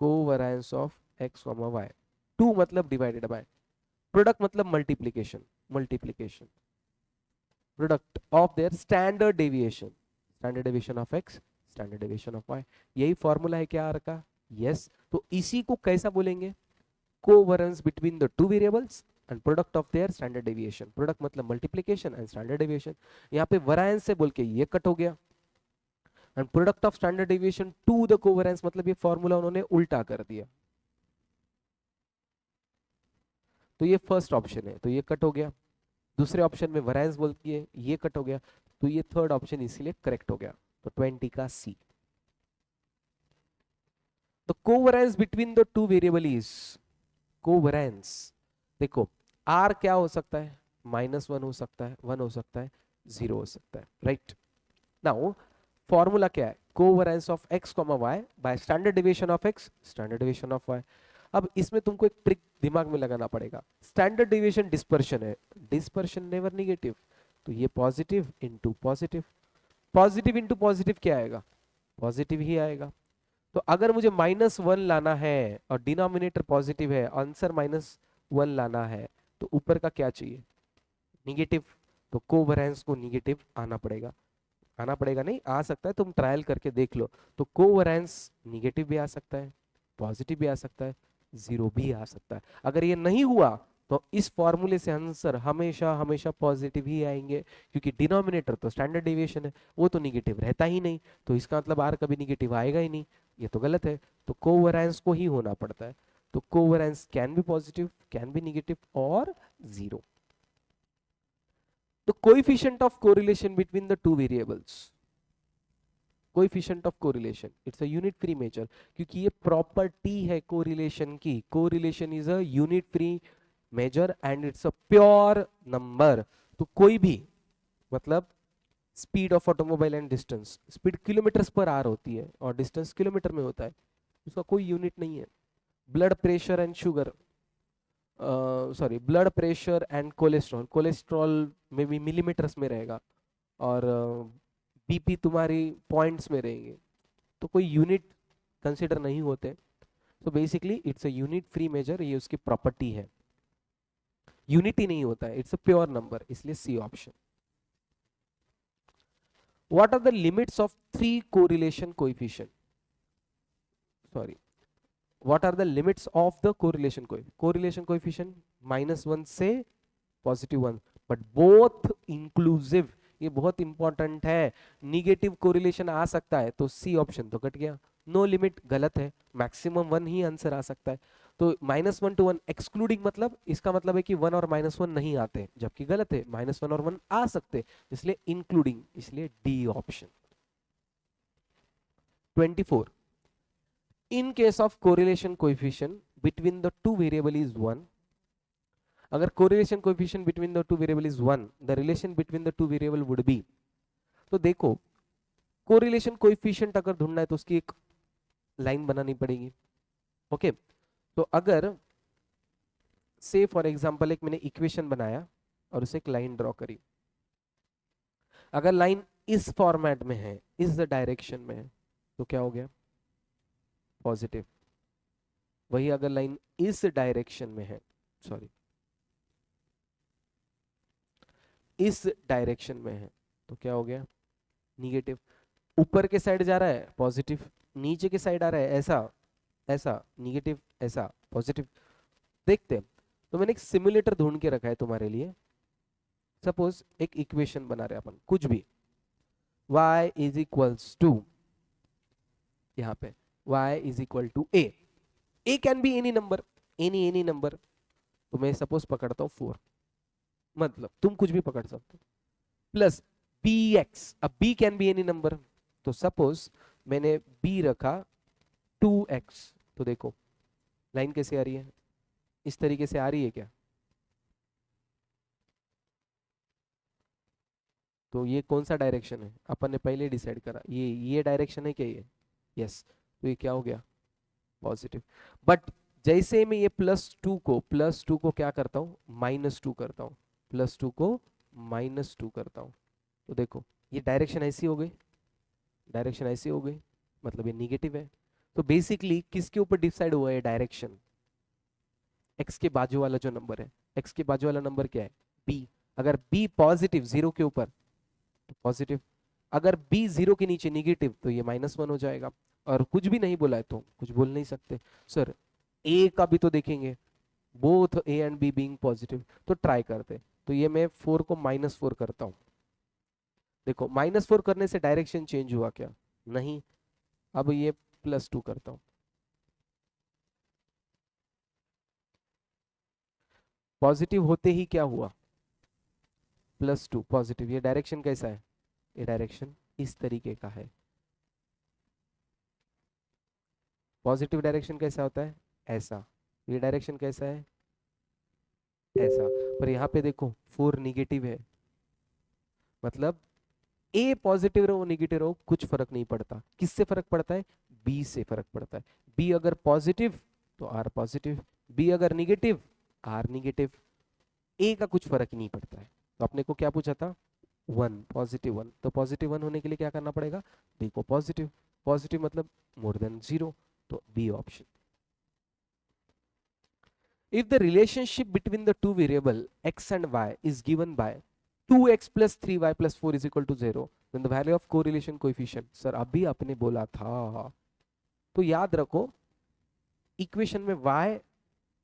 covariance of x y, to मतलब डिवाइडेड बाय, प्रोडक्ट मतलब multiplication, multiplication product of their standard deviation, standard deviation of x standard deviation of y। यही formula है क्या are का? Yes. तो इसी को कैसा बोलेंगे? Covariance between the two variables and product of their standard deviation, product मतलब मल्टीप्लीकेशन एंड स्टैंडर्ड डेविएशन। यहाँ पे वरायंस से बोल के ये कट हो गया, and product of standard deviation to the covariance, मतलब ये फॉर्मूला उन्होंने उल्टा कर दिया। तो ये फर्स्ट ऑप्शन है, तो ये कट हो गया। दूसरे ऑप्शन में वरायंस बोलती है, ये कट हो गया, तो ये थर्ड ऑप्शन इसीलिए करेक्ट हो गया। तो 20 का सी। तो covariance between the two variable is, covariance देखो आर क्या हो सकता है? -1 हो सकता है, 1 हो सकता है, 0 हो सकता है, राइट। नाउ फॉर्मूला क्या है? Covariance of x, y bye standard deviation of x standard deviation of y। अब इसमें तुमको एक ट्रिक दिमाग में लगाना पड़ेगा। स्टैंडर्ड डेविएशन डिस्पर्शन है, डिस्पर्शन नेवर नेगेटिव, तो ये positive into positive, positive into positive क्या आएगा? पॉजिटिव ही आएगा। तो अगर मुझे -1 लाना है और डिनोमिनेटर पॉजिटिव है, आंसर -1 लाना है, तो ऊपर का क्या चाहिए? निगेटिव। तो कोवेरिएंस को निगेटिव आना पड़ेगा, आना पड़ेगा नहीं, आ सकता है, तुम ट्रायल करके देख लो। तो कोवेरिएंस निगेटिव भी आ सकता है, पॉजिटिव भी आ सकता है, 0 भी आ सकता है। अगर ये नहीं हुआ तो इस फॉर्मूले से आंसर हमेशा हमेशा पॉजिटिव ही आएंगे, क्योंकि डिनोमिनेटर तो स्टैंडर्ड डेविएशन है, वो तो निगेटिव रहता ही नहीं, तो इसका मतलब आर कभी निगेटिव आएगा ही नहीं, ये तो गलत है। तो कोवेरिएंस को ही होना पड़ता है। तो covariance can be positive, can be negative और 0। The coefficient of correlation between the two variables, coefficient of correlation, it's a unit free measure, क्योंकि ये प्रॉपर्टी है कोरिलेशन की। Correlation is a unit free measure and it's a pure number. तो कोई भी, मतलब speed of automobile and distance, speed kilometres per hour होती है और डिस्टेंस किलोमीटर में होता है, उसका कोई यूनिट नहीं है। Blood pressure and sugar, sorry blood pressure and cholesterol, cholesterol में भी मिलीमीटर्स में रहेगा और बीपी तुम्हारी पॉइंट्स में रहेंगे, तो कोई यूनिट कंसिडर नहीं होते। तो basically it's a unit free measure, ये उसकी प्रॉपर्टी है, यूनिट ही नहीं होता है, इट्स अ प्योर नंबर, इसलिए C option. What are the limits of 3 correlation coefficient, sorry what are the limits of the correlation correlation coefficient? -1 से +1, but both inclusive, ये बहुत इंपॉर्टेंट है। निगेटिव कोरिलेशन आ सकता है, तो सी ऑप्शन तो cut गया। नो लिमिट गलत है, मैक्सिमम 1 ही आंसर आ सकता है। तो -1 to 1 एक्सक्लूडिंग, मतलब इसका मतलब है कि 1 और -1 नहीं आते, जबकि गलत है, -1 और 1 आ सकते, इसलिए इंक्लूडिंग, इसलिए D option. 24, in case of correlation coefficient between the two variable is 1, अगर correlation coefficient between the two variable is 1, the relation between the two variable would be, तो देखो correlation coefficient अगर ढूंढना है तो उसकी एक लाइन बनानी पड़ेगी, ओके। तो अगर से फॉर एग्जांपल एक मैंने इक्वेशन बनाया और उसे एक लाइन ड्रॉ करी, अगर लाइन इस फॉर्मेट में है, इस डायरेक्शन में है, तो क्या हो गया? पॉजिटिव। वही अगर लाइन इस डायरेक्शन में है, सॉरी इस डायरेक्शन में है, तो क्या हो गया? निगेटिव। ऊपर के साइड जा रहा है पॉजिटिव, नीचे के साइड आ रहा है ऐसा, ऐसा निगेटिव, ऐसा पॉजिटिव। देखते हैं। तो मैंने एक सिमुलेटर ढूंढ के रखा है तुम्हारे लिए। सपोज एक इक्वेशन बना रहे अपन, कुछ भी, y इज इक्वल्स टू, यहाँ पे y is equal to a can be any number, any number. तो मैं सपोज पकड़ता हूँ 4, मतलब तुम कुछ भी पकड़ सकते हो, प्लस bx, अब b can be any number, तो सपोज मैंने b रखा 2x, तो देखो लाइन कैसे आ रही है, इस तरीके से आ रही है क्या? तो ये कौन सा डायरेक्शन है, अपन ने पहले डिसाइड करा, ये डायरेक्शन है क्या ये, यस। तो ये क्या हो गया, पॉजिटिव। बट जैसे मैं ये प्लस टू को क्या करता हूँ, -2 करता हूँ, +2 को -2 करता हूँ, तो देखो ये डायरेक्शन ऐसी हो गई, डायरेक्शन ऐसी हो गई, मतलब ये निगेटिव है। तो बेसिकली किसके ऊपर डिसाइड हुआ है डायरेक्शन, एक्स के बाजू वाला जो नंबर है, एक्स के बाजू वाला नंबर क्या है, बी। अगर बी पॉजिटिव 0 के ऊपर तो पॉजिटिव, अगर बी 0 के नीचे निगेटिव तो ये -1 हो जाएगा। और कुछ भी नहीं बोला है तो कुछ बोल नहीं सकते सर, ए का भी तो देखेंगे, both A and B being positive, तो ट्राई करते। तो ये मैं 4 को -4 करता हूँ, देखो -4 करने से डायरेक्शन चेंज हुआ क्या, नहीं। अब ये +2 करता हूँ, पॉजिटिव होते ही क्या हुआ, +2 पॉजिटिव। ये डायरेक्शन कैसा है, ये डायरेक्शन इस तरीके का है। पॉजिटिव डायरेक्शन कैसा होता है, ऐसा। ये डायरेक्शन कैसा है, ऐसा। पर यहाँ पे देखो 4 निगेटिव है, मतलब ए पॉजिटिव रहो निगेटिव रहो कुछ फर्क नहीं पड़ता, किससे फर्क पड़ता है, बी से फर्क पड़ता है। बी अगर पॉजिटिव तो आर पॉजिटिव, बी अगर निगेटिव आर निगेटिव, ए का कुछ फर्क ही नहीं पड़ता है। तो अपने को क्या पूछा था, 1 +1, तो +1 होने के लिए क्या करना पड़ेगा, बी को पॉजिटिव, पॉजिटिव मतलब <0 तो B option. If the relationship between the two variable x and y is given by 2x plus 3y plus 4 is equal to 0, then the value of correlation coefficient, sir अभी आपने बोला था, तो याद रखो equation में y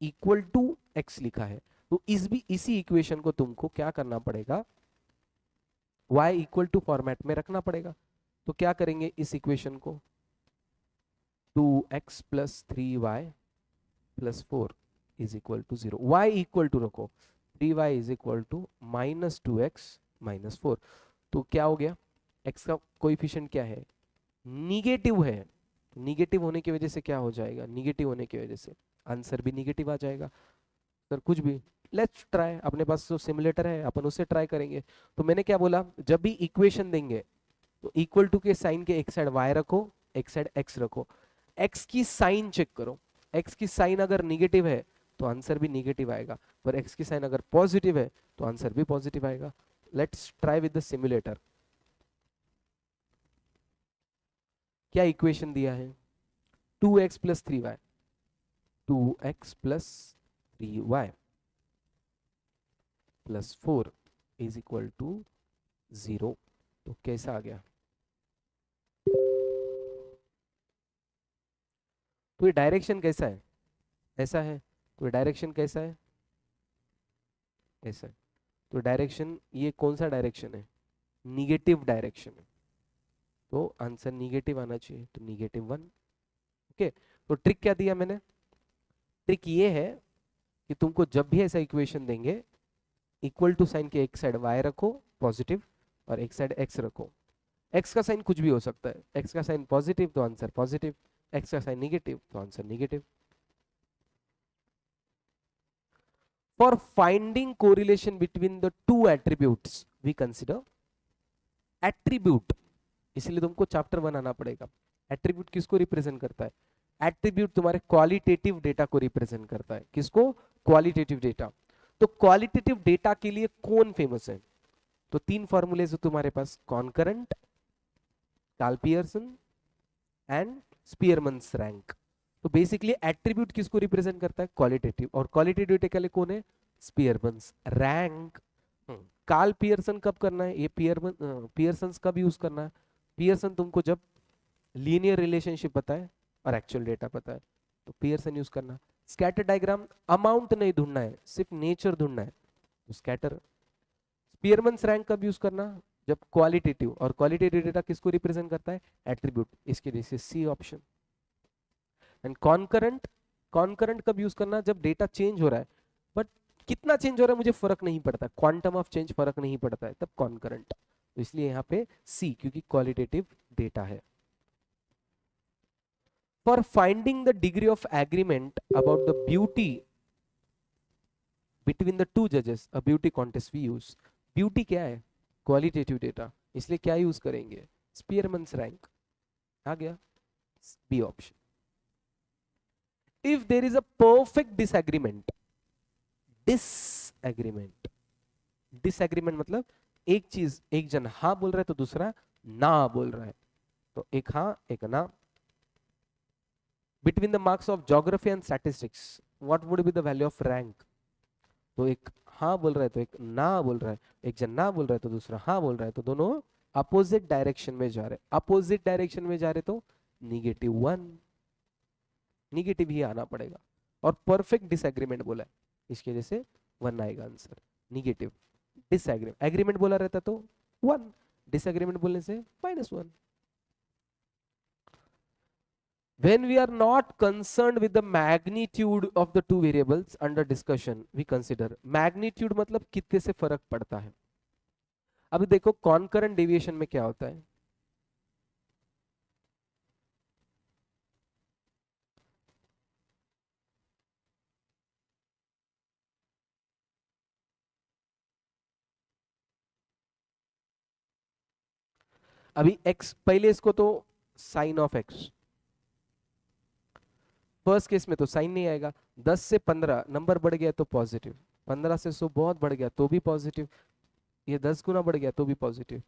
इक्वल टू x लिखा है, तो इसी इक्वेशन को तुमको क्या करना पड़ेगा, y इक्वल टू फॉर्मेट में रखना पड़ेगा। तो क्या करेंगे इस इक्वेशन को, 2x plus 3y plus 4 is equal to 0, y equal to रखो 3y is equal to -2x -4। तो क्या हो गया, x का कोएफिशिएंट क्या है, निगेटिव है, निगेटिव होने की वजह से क्या हो जाएगा, निगेटिव होने की वजह से आंसर भी निगेटिव आ जाएगा। सर कुछ भी, लेट्स ट्राई, अपने पास जो सिमुलेटर है अपन उससे ट्राई करेंगे। तो मैंने क्या बोला, जब भी इक्वेशन देंगे तो इक्वल टू के साइन के एक साइड y रखो, एक साइड x रखो, x की साइन चेक करो, x की साइन अगर निगेटिव है तो आंसर भी निगेटिव आएगा, पर x की साइन अगर पॉजिटिव है तो आंसर भी पॉजिटिव आएगा। Let's try with the simulator. क्या इक्वेशन दिया है, 2x plus 3y, 2x plus 3y plus 4 is equal to 0। तो कैसा आ गया, तो ये डायरेक्शन कैसा है, ऐसा है। तो ये डायरेक्शन कैसा है, ऐसा है। तो डायरेक्शन ये कौन सा डायरेक्शन है, निगेटिव डायरेक्शन है, तो आंसर निगेटिव आना चाहिए, तो -1। ओके, तो ट्रिक क्या दिया मैंने, ट्रिक ये है कि तुमको जब भी ऐसा इक्वेशन देंगे इक्वल टू साइन के एक साइड y रखो पॉजिटिव और एक साइड x रखो। x का साइन कुछ भी हो सकता है, x का साइन पॉजिटिव तो आंसर पॉजिटिव, x का साइन निगेटिव तो answer negative. For finding correlation between the two attributes, we consider attribute, इसलिए तुमको चैप्टर बनाना पड़ेगा। एट्रीब्यूट किसको रिप्रेजेंट करता है, एट्रीब्यूट तुम्हारे क्वालिटेटिव डेटा को रिप्रेजेंट करता है, किसको, क्वालिटेटिव डेटा। तो क्वालिटेटिव डेटा के लिए कौन फेमस है, तो 3 फॉर्मूले तुम्हारे पास, concurrent, Karl Pearson and Spearman's rank. तो बेसिकली एट्रीब्यूट किसको रिप्रेजेंट करता है, क्वालिटेटिव, और क्वालिटेटिव डेटा के लिए कौन है, स्पीयरमैन्स रैंक। कार्ल पियर्सन कब करना है, ये पियर्सन कब यूज करना है, पियर्सन तुमको जब लीनियर रिलेशनशिप पता है और एक्चुअल डेटा पता है तो पियर्सन यूज करना। स्कैटर डायग्राम अमाउंट नहीं ढूंढना है, सिर्फ नेचर ढूंढना है, तो स्कैटर। स्पीयरमैन्स रैंक कब यूज करना, जब क्वालिटेटिव, और क्वालिटेटिव डेटा किसको रिप्रेजेंट करता है, एट्रीब्यूट, इसके लिए C option. And concurrent, concurrent कब यूज करना, जब डेटा चेंज हो रहा है बट कितना चेंज हो रहा है मुझे फर्क नहीं पड़ता, क्वांटम ऑफ चेंज फर्क नहीं पड़ता है, तब कॉन्करेंट। तो इसलिए यहाँ पे सी, क्योंकि क्वालिटेटिव डेटा है। For finding the degree of agreement about the beauty between the two judges, a beauty contest we use। beauty क्या है, क्वालिटेटिव डेटा, इसलिए क्या यूज करेंगे, स्पीयरमैन्स रैंक। आ गया B option. If there is a perfect disagreement, disagreement, disagreement मतलब एक चीज, एक जन हाँ बोल रहा है तो दूसरा ना बोल रहा है, तो एक हाँ एक ना। Between the marks of geography and statistics what would be the value of rank, तो एक हाँ बोल रहा है तो एक ना बोल रहा है, एक जन ना बोल रहा है तो दूसरा हाँ बोल रहा है, तो दोनों अपोजिट डायरेक्शन में जा रहे, अपोजिट डायरेक्शन में जा रहे तो -1, निगेटिव ही आना पड़ेगा। और परफेक्ट डिसएग्रीमेंट बोला है, इसकी वजह से 1 आएगा आंसर। निगेटिव डिसएग्रीमेंट, एग्रीमेंट बोला रहता तो 1, डिसएग्रीमेंट बोलने से -1। When we are not concerned with the magnitude of the two variables under discussion, we consider magnitude मतलब कितने से फर्क पड़ता है। अभी देखो कॉन्करेंट डेविएशन में क्या होता है, अभी x पहले इसको तो sign of x, first case में तो साइन नहीं आएगा, 10 से 15 नंबर बढ़ गया तो पॉजिटिव, 15 से 100 बहुत बढ़ गया तो भी पॉजिटिव, ये 10 गुना बढ़ गया तो भी पॉजिटिव।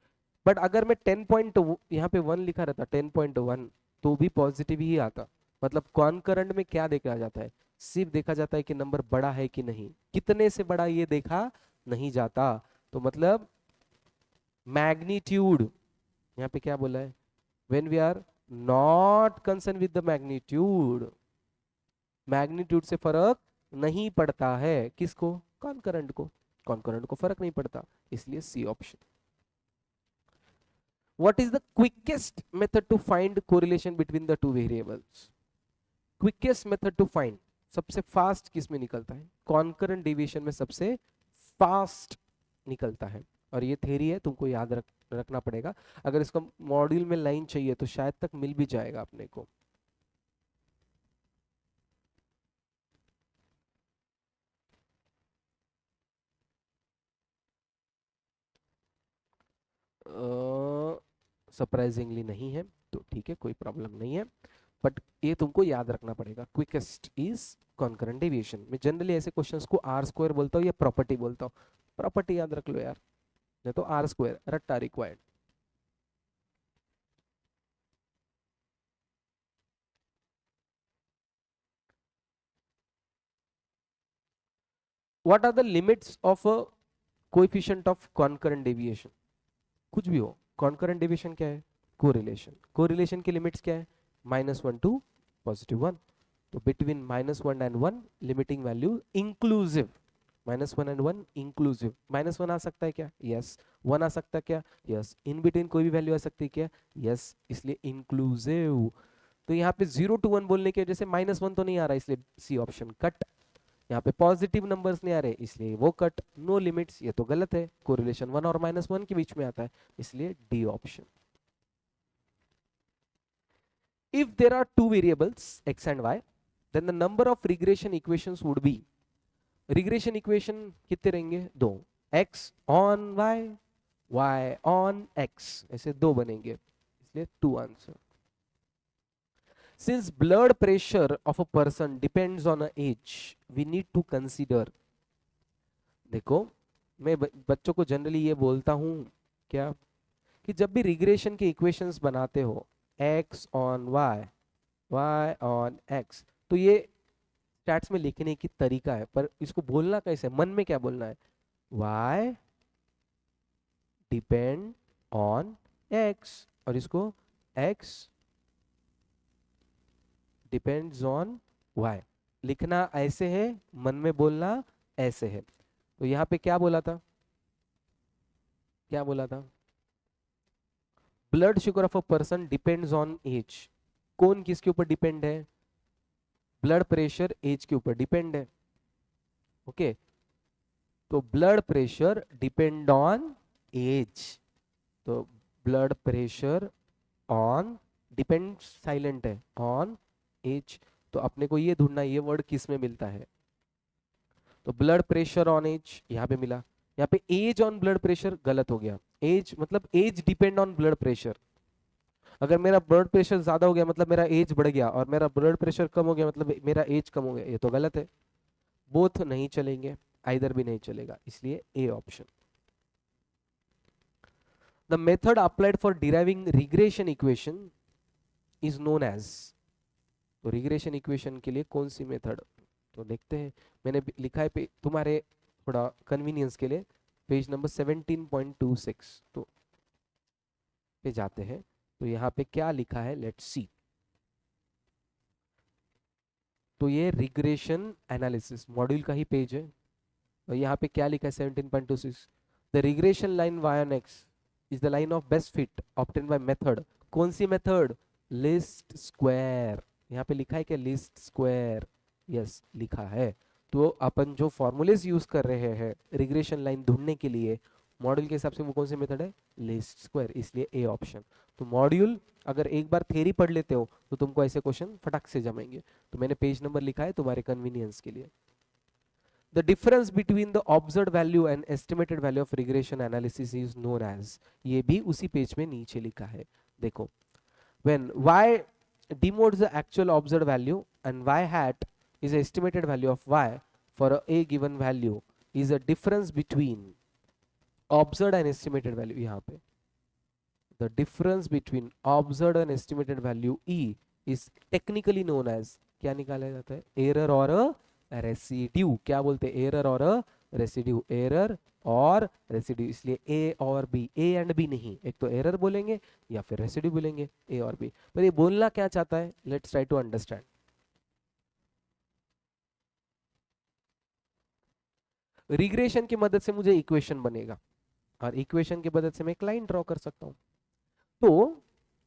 बट अगर मैं 10 पॉइंट यहाँ पे 1 लिखा रहता 10.1 तो भी पॉजिटिव ही आता। मतलब कॉन्करेंट में क्या देखा जाता है, सिर्फ देखा जाता है कि नंबर बड़ा है कि नहीं, कितने से बड़ा ये देखा नहीं जाता। तो मतलब मैग्नीट्यूड, यहाँ पे क्या बोला है, when we are not concern with the magnitude, magnitude से फर्क नहीं पड़ता है, किसको, कॉन्करेंट को, कॉन्करेंट को फर्क नहीं पड़ता, इसलिए C option. What is the quickest method to find correlation between the two variables? Quickest method to find, सबसे फास्ट किस में निकलता है, कॉन्करेंट डेविएशन में सबसे फास्ट निकलता है। और ये थ्योरी है, तुमको याद रखना पड़ेगा। अगर इसका मॉड्यूल में लाइन चाहिए तो शायद तक मिल भी जाएगा अपने को। सरप्राइजिंगली नहीं है तो ठीक है, कोई प्रॉब्लम नहीं है, बट ये तुमको याद रखना पड़ेगा, क्विकेस्ट इज कॉन्करेंट डेविएशन। मैं जनरली ऐसे क्वेश्चंस को आर स्क्वायर बोलता हूँ या प्रॉपर्टी बोलता हूँ, प्रॉपर्टी याद रख लो यार, नहीं तो आर स्क्वायर रट्टा required. What are the limits of a coefficient of concurrent deviation, कुछ भी हो, कॉन्करेंट डेविएशन क्या है, कोरिलेशन, कोरिलेशन की लिमिट्स क्या है, -1 टू +1, तो between -1 and 1 limiting value inclusive, -1 and 1 inclusive, -1 आ सकता है क्या, यस, 1 आ सकता है क्या, यस, इन बिटवीन कोई भी वैल्यू आ सकती है क्या, यस, इसलिए इंक्लूसिव। तो यहाँ पे 0 to 1 बोलने की वजह से -1 तो नहीं आ रहा, इसलिए सी ऑप्शन कट। यहाँ पे पॉजिटिव नंबर्स नहीं आ रहे इसलिए वो कट, नो लिमिट्स ये तो गलत है, कोरिलेशन 1 और -1 के बीच में आता है, इसलिए D option. If there are two variables x and y, then the number of regression equations would be, regression equation कितने रहेंगे, दो, x on y on x, ऐसे दो बनेंगे, इसलिए 2 answer. Since blood pressure of a person depends on a age, we need to consider, देखो मैं बच्चों को जनरली ये बोलता हूँ क्या, कि जब भी रिग्रेशन के इक्वेशंस बनाते हो x on y on x, तो ये स्टैट्स में लिखने की तरीका है, पर इसको बोलना कैसे, मन में क्या बोलना है, y डिपेंड ऑन x, और इसको x डिपेंड्स ऑन y, लिखना ऐसे है, मन में बोलना ऐसे है। तो यहाँ पे क्या बोला था, क्या बोला था, blood sugar of a person depends on age, कौन किसके ऊपर डिपेंड है, ब्लड प्रेशर एज के ऊपर डिपेंड है, ओके, तो blood pressure depend on age, तो blood pressure on, depend silent है, ऑन एज, तो अपने को ये ढूंढना ये वर्ड किस में मिलता है, तो ब्लड प्रेशर ऑन एज यहाँ पे मिला, यहाँ पे एज ऑन ब्लड प्रेशर गलत हो गया, एज मतलब age depend on blood pressure. अगर मेरा ब्लड प्रेशर ज्यादा हो गया मतलब मेरा एज बढ़ गया, और मेरा ब्लड प्रेशर कम हो गया मतलब मेरा एज कम हो गया, ये तो गलत है। बोथ नहीं चलेंगे, आइदर भी नहीं चलेगा, इसलिए A option. The method applied for deriving regression equation is known as. तो रिग्रेशन इक्वेशन के लिए कौन सी मेथड, तो देखते हैं। मैंने लिखा है तुम्हारे थोड़ा कन्वीनियंस के लिए पेज नंबर 17.26, तो पे जाते हैं। तो यहाँ पे क्या लिखा है, लेट्स सी। तो ये रिग्रेशन एनालिसिस मॉड्यूल का ही पेज है, और यहाँ पे क्या लिखा है 17.26, the regression line y on x is the line of best fit obtain by method. कौन सी मेथड, लिस्ट स्क्वायर। यहाँ पे लिखा है क्या, लिस्ट स्क्वायर, यस लिखा है। तो अपन जो फॉर्मूलेज यूज कर रहे हैं रिग्रेशन लाइन ढूंढने के लिए मॉड्यूल के हिसाब से, वो कौन सी मेथड है, लिस्ट स्क्वायर, इसलिए ए ऑप्शन। तो मॉड्यूल अगर एक बार थ्योरी पढ़ लेते हो तो तुमको ऐसे क्वेश्चन फटाक से जमेंगे। तो मैंने पेज नंबर लिखा है तुम्हारे कन्वीनियंस के लिए। The difference between the observed value and estimated value of regression analysis is known as, ये भी उसी पेज में नीचे लिखा है, देखो। When y denotes the actual observed value and y hat is the estimated value of y for a given value is a difference between observed and estimated value। यहाँ पे the difference between observed and estimated value e is technically known as, क्या निकाला जाता है, error और residue. क्या बोलते हैं, एरर और रेसिड्यू, एरर और रेसिड्यू। इसलिए ए और बी, ए एंड बी नहीं, एक तो एरर बोलेंगे या फिर रेसिड्यू बोलेंगे, ए और बी। पर ये बोलना क्या चाहता है, let's try to understand. Regression की मदद से मुझे इक्वेशन बनेगा, और इक्वेशन की मदद से मैं एक लाइन ड्रॉ कर सकता हूं। तो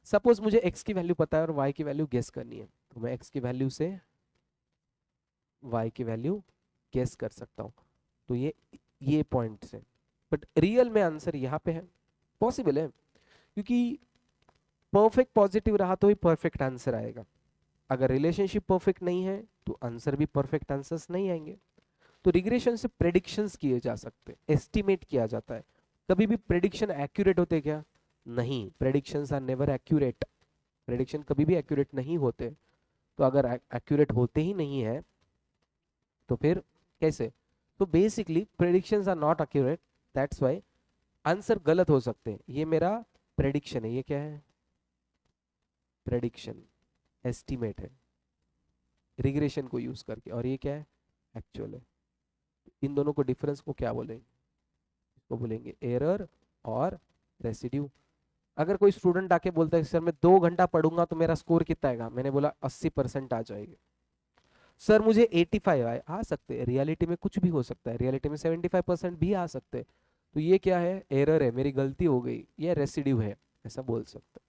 सपोज मुझे x की वैल्यू पता है और y की वैल्यू गेस करनी है, तो मैं x की वैल्यू से y की वैल्यू गेस कर सकता हूँ। तो ये पॉइंट है, बट रियल में आंसर यहाँ पे है, पॉसिबल है, क्योंकि परफेक्ट पॉजिटिव रहा तो ही परफेक्ट आंसर आएगा। अगर रिलेशनशिप परफेक्ट नहीं है तो आंसर भी परफेक्ट आंसर्स नहीं आएंगे। तो रिग्रेशन से प्रेडिक्शंस किए जा सकते, एस्टिमेट किया जाता है। कभी भी प्रेडिक्शन एक्यूरेट होते क्या, नहीं, predictions are never accurate, prediction कभी भी एक्यूरेट नहीं होते। तो अगर एक्यूरेट होते ही नहीं है तो फिर कैसे, तो basically predictions are not accurate, that's why answer गलत हो सकते हैं। ये मेरा प्रेडिक्शन है, ये क्या है, प्रेडिक्शन, एस्टिमेट है रिग्रेशन को यूज करके, और ये क्या है, एक्चुअल है। इन दोनों को डिफरेंस को क्या बोलेंगे, इसको बोलेंगे एरर और रेसिड्यू। अगर कोई स्टूडेंट आके बोलता है सर मैं 2 घंटा पढ़ूंगा तो मेरा स्कोर कितना आएगा, मैंने बोला 80% आ जाएगा। सर मुझे 85 आए, आ सकते हैं, रियलिटी में कुछ भी हो सकता है, रियलिटी में 75% भी आ सकते हैं। तो ये क्या है, एरर है, मेरी गलती हो गई, ये रेसिड्यू है, ऐसा बोल सकते हैं।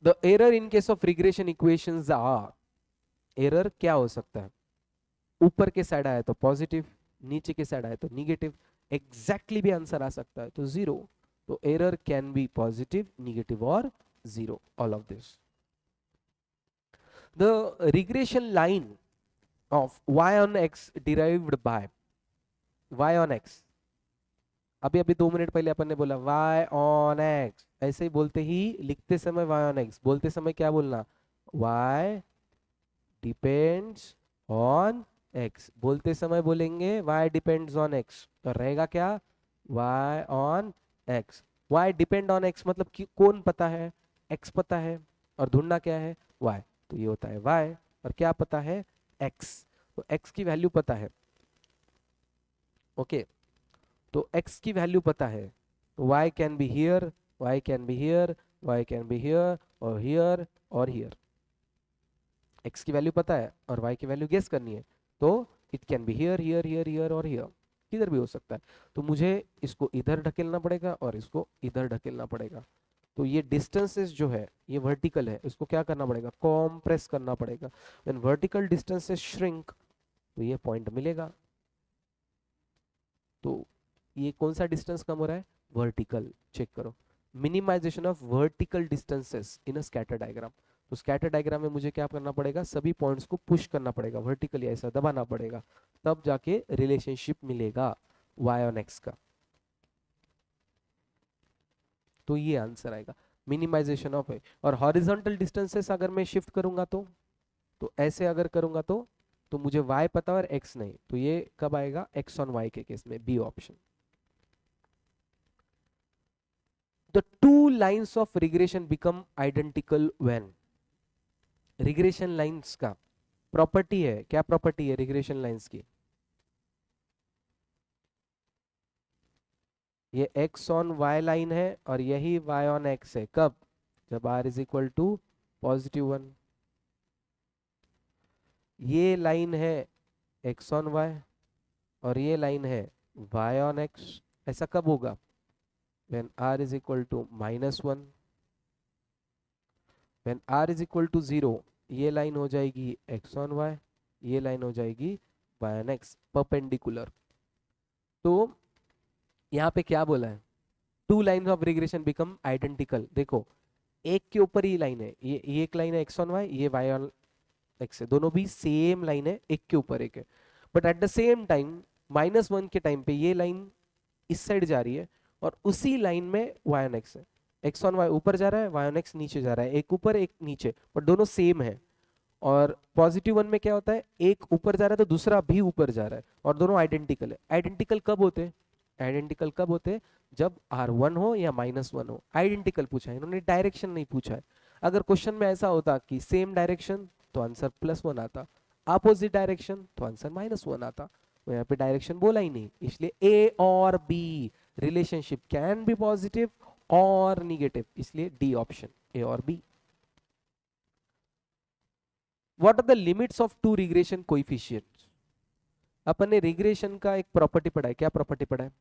The error in case of regression equations are, error क्या हो सकता है, ऊपर के साइड आया तो पॉजिटिव, नीचे के साइड आया तो निगेटिव, एग्जैक्टली भी आंसर आ सकता है तो जीरो। तो error can be positive, negative और zero, all of this. The regression line of y on x derived by y on x, अभी अभी 2 मिनट पहले अपन ने बोला y on x, ऐसे ही बोलते ही लिखते समय y on x, बोलते समय क्या बोलना, y depends on x, बोलते समय बोलेंगे y depends on x, तो रहेगा क्या, y on x। y depend on x मतलब कि कौन पता है, x पता है, और ढूंढना क्या है, y, तो ये होता है y, और क्या पता है, x, तो x की वैल्यू पता है, ओके। तो x की वैल्यू पता है, तो y can be here, y can be here, y can be here और हियर और हियर। x की वैल्यू पता है और y की वैल्यू गेस करनी है, तो it can be here here here here और हियर, किधर भी हो सकता है। तो मुझे इसको इधर ढकेलना पड़ेगा और इसको इधर ढकेलना पड़ेगा। तो ये डिस्टेंसेस जो है ये वर्टिकल है, इसको क्या करना पड़ेगा, कॉम्प्रेस करना पड़ेगा। व्हेन वर्टिकल डिस्टेंसेस श्रिंक तो ये पॉइंट मिलेगा। तो ये कौन सा डिस्टेंस कम हो रहा है, वर्टिकल, चेक करो, minimization of vertical distances in a scatter diagram. तो स्कैटर डायग्राम में मुझे क्या करना पड़ेगा, सभी पॉइंट्स को पुश करना पड़ेगा, वर्टिकली ऐसा दबाना पड़ेगा, तब जाके रिलेशनशिप मिलेगा y on x का। तो ये आंसर आएगा मिनिमाइजेशन ऑफ है। और हॉरिजॉन्टल डिस्टेंसेस अगर मैं शिफ्ट करूंगा तो ऐसे अगर करूंगा तो मुझे y पता और x नहीं, तो ये कब आएगा, x ऑन y के केस में, B option. The two lines of regression become identical when, regression lines का प्रॉपर्टी है, क्या प्रॉपर्टी है रिग्रेशन लाइंस की, ये x ऑन y लाइन है और यही y ऑन x है, कब, जब r इज इक्वल टू +1। ये लाइन है x ऑन y और ये लाइन है y ऑन x, ऐसा कब होगा, when r is equal to -1। when r is equal to 0 ये लाइन हो जाएगी x ऑन y, ये लाइन हो जाएगी y ऑन x, परपेंडिकुलर। तो यहाँ पे क्या बोला है, two line of regression become identical. देखो एक के ऊपर ही लाइन है, ये एक लाइन है x ऑन y, ये y ऑन x है, दोनों भी सेम लाइन है, एक के ऊपर एक है। But at the same time -1 के टाइम पे ये लाइन इस साइड जा रही है और उसी लाइन में y ऑन x है, x ऑन y ऊपर जा रहा है, y ऑन x नीचे जा रहा है, एक ऊपर एक नीचे, बट दोनों सेम है। और +1 में क्या होता है, एक ऊपर जा रहा है तो दूसरा भी ऊपर जा रहा है और दोनों आइडेंटिकल है। आइडेंटिकल कब होते हैं, आइडेंटिकल कब होते हैं, जब r1 हो या -1 हो। आइडेंटिकल पूछा है इन्होंने, डायरेक्शन नहीं पूछा है। अगर क्वेश्चन में ऐसा होता कि सेम डायरेक्शन तो आंसर +1 आता, अपोजिट डायरेक्शन तो आंसर -1 आता। तो यहाँ पे डायरेक्शन बोला ही नहीं, इसलिए ए और B relationship can be positive और निगेटिव, इसलिए डी ऑप्शन, ए और B. What are the limits of two regression coefficients, अपन ने रिग्रेशन का एक प्रॉपर्टी पढ़ा है, क्या प्रॉपर्टी पढ़ा है,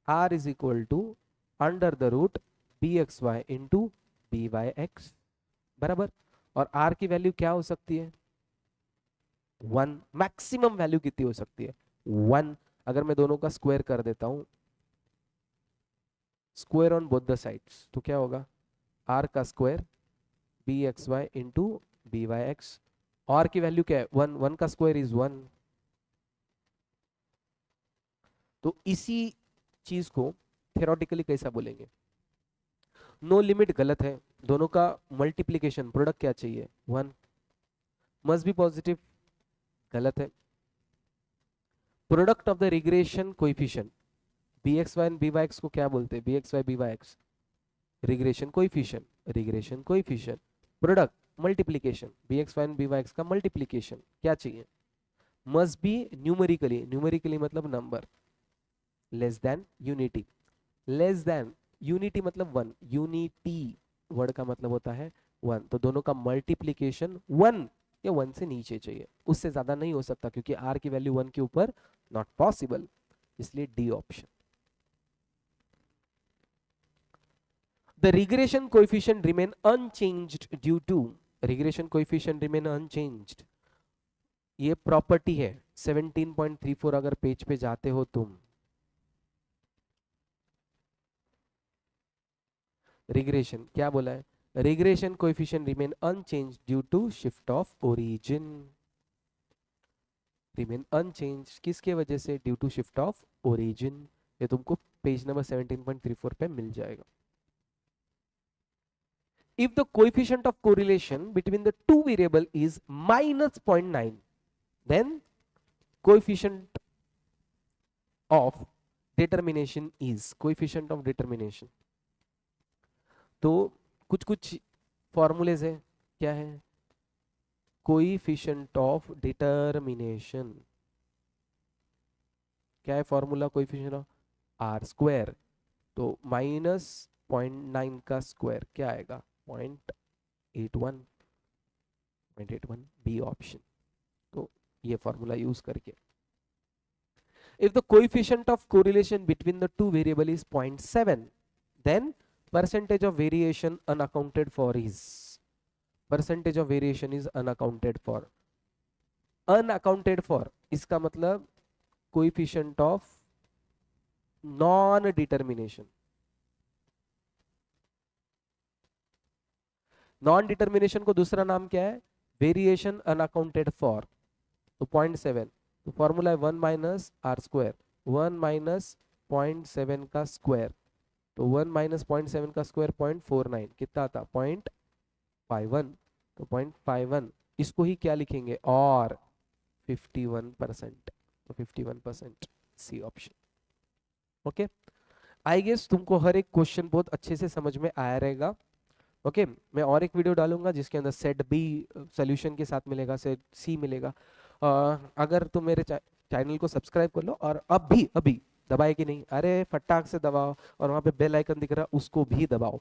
r is equal to √, bxy into byx, बराबर। और r की वैल्यू क्या हो सकती है, 1, मैक्सिमम वैल्यू कितनी हो सकती है, 1। अगर मैं दोनों का स्क्वायर कर देता हूं, square on both the sides, तो क्या होगा, r का square bxy into byx, r की वैल्यू क्या है 1, 1 का स्क्वायर इज 1। तो इसी चीज को थ्योरेटिकली कैसा बोलेंगे, नो लिमिट गलत है, दोनों का मल्टीप्लीकेशन प्रोडक्ट क्या चाहिए 1, मस्ट बी पॉजिटिव गलत है। Product of the regression coefficient bxy and byx को क्या बोलते हैं, bxy byx regression coefficient, regression coefficient, product multiplication, bxy and byx का मल्टीप्लीकेशन क्या चाहिए, मस्ट बी न्यूमेरिकली, न्यूमेरिकली मतलब number, less than unity, less than unity मतलब 1, unity word का मतलब होता है 1, तो दोनों का मल्टीप्लीकेशन 1 या 1 से नीचे चाहिए, उससे ज्यादा नहीं हो सकता क्योंकि r की वैल्यू 1 के ऊपर नॉट पॉसिबल, इसलिए D option. The regression coefficient remain unchanged due to, regression coefficient remain unchanged, ये प्रॉपर्टी है 17.34, अगर पेज पे जाते हो तुम, रिग्रेशन क्या बोला है, regression coefficient remain unchange due to shift of origin, remain unchange किसके वजह से, due to shift of origin. ये तुमको पेज नंबर 17.34 पे मिल जाएगा। If the coefficient of correlation between the two variable is -0.9, then coefficient of determination is, coefficient of determination, तो कुछ कुछ फॉर्मूलेज है, क्या है, कोएफिशिएंट ऑफ डिटरमिनेशन, क्या है formula, coefficient of R square, तो -0.9 का स्क्वायर क्या आएगा 0.81, 0.81 बी ऑप्शन। तो ये फॉर्मूला यूज करके, if the coefficient of correlation between the two variable is 0.7, then percentage of variation unaccounted for is, percentage of variation is unaccounted for, unaccounted for इसका मतलब coefficient of non determination, non determination को दूसरा नाम क्या है, variation unaccounted for, तो 0.7, तो formula है 1 - r स्क्वायर, 1 - 0.7 का स्क्वायर, तो 1 माइनस 0.7 का स्क्वायर 0.49 कितना आता 0.51, तो 0.51 इसको ही क्या लिखेंगे और 51%, तो 51% C option. Okay, I guess तुमको हर एक क्वेश्चन बहुत अच्छे से समझ में आया रहेगा। ओके, मैं और एक वीडियो डालूंगा जिसके अंदर सेट बी सोल्यूशन के साथ मिलेगा, सेट सी मिलेगा। अगर तुम मेरे चैनल को सब्सक्राइब कर लो और अभी अभी दबाए कि नहीं, अरे फटाक से दबाओ, और वहां पे बेल आइकन दिख रहा है उसको भी दबाओ।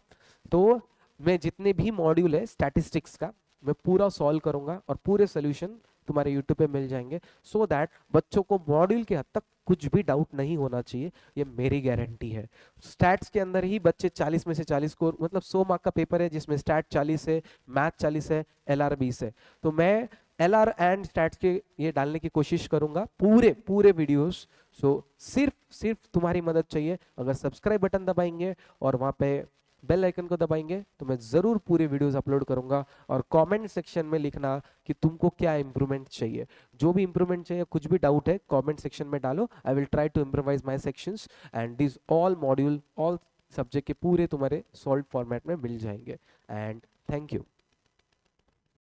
तो मैं जितने भी मॉड्यूल है स्टैटिस्टिक्स का मैं पूरा सॉल्व करूंगा और पूरे सोल्यूशन तुम्हारे यूट्यूब पे मिल जाएंगे, सो दैट बच्चों को मॉड्यूल के हद तक कुछ भी डाउट नहीं होना चाहिए, ये मेरी गारंटी है। स्टैट्स के अंदर ही बच्चे 40 में से 40 स्कोर, मतलब 100 मार्क का पेपर है जिसमें स्टैट 40 है, मैथ 40 है, एलआर 20 है। तो मैं एलआर एंड स्टैट्स के ये डालने की कोशिश करूंगा पूरे पूरे वीडियोस। सो सिर्फ सिर्फ तुम्हारी मदद चाहिए, अगर सब्सक्राइब बटन दबाएंगे और वहां पे बेल आइकन को दबाएंगे तो मैं जरूर पूरे वीडियोस अपलोड करूंगा। और कमेंट सेक्शन में लिखना कि तुमको क्या इंप्रूवमेंट चाहिए, जो भी इंप्रूवमेंट चाहिए, कुछ भी डाउट है कमेंट सेक्शन में डालो। I will try to improvise my sections and this all module all subject के पूरे तुम्हारे सॉल्व फॉर्मेट में मिल जाएंगे। And thank you.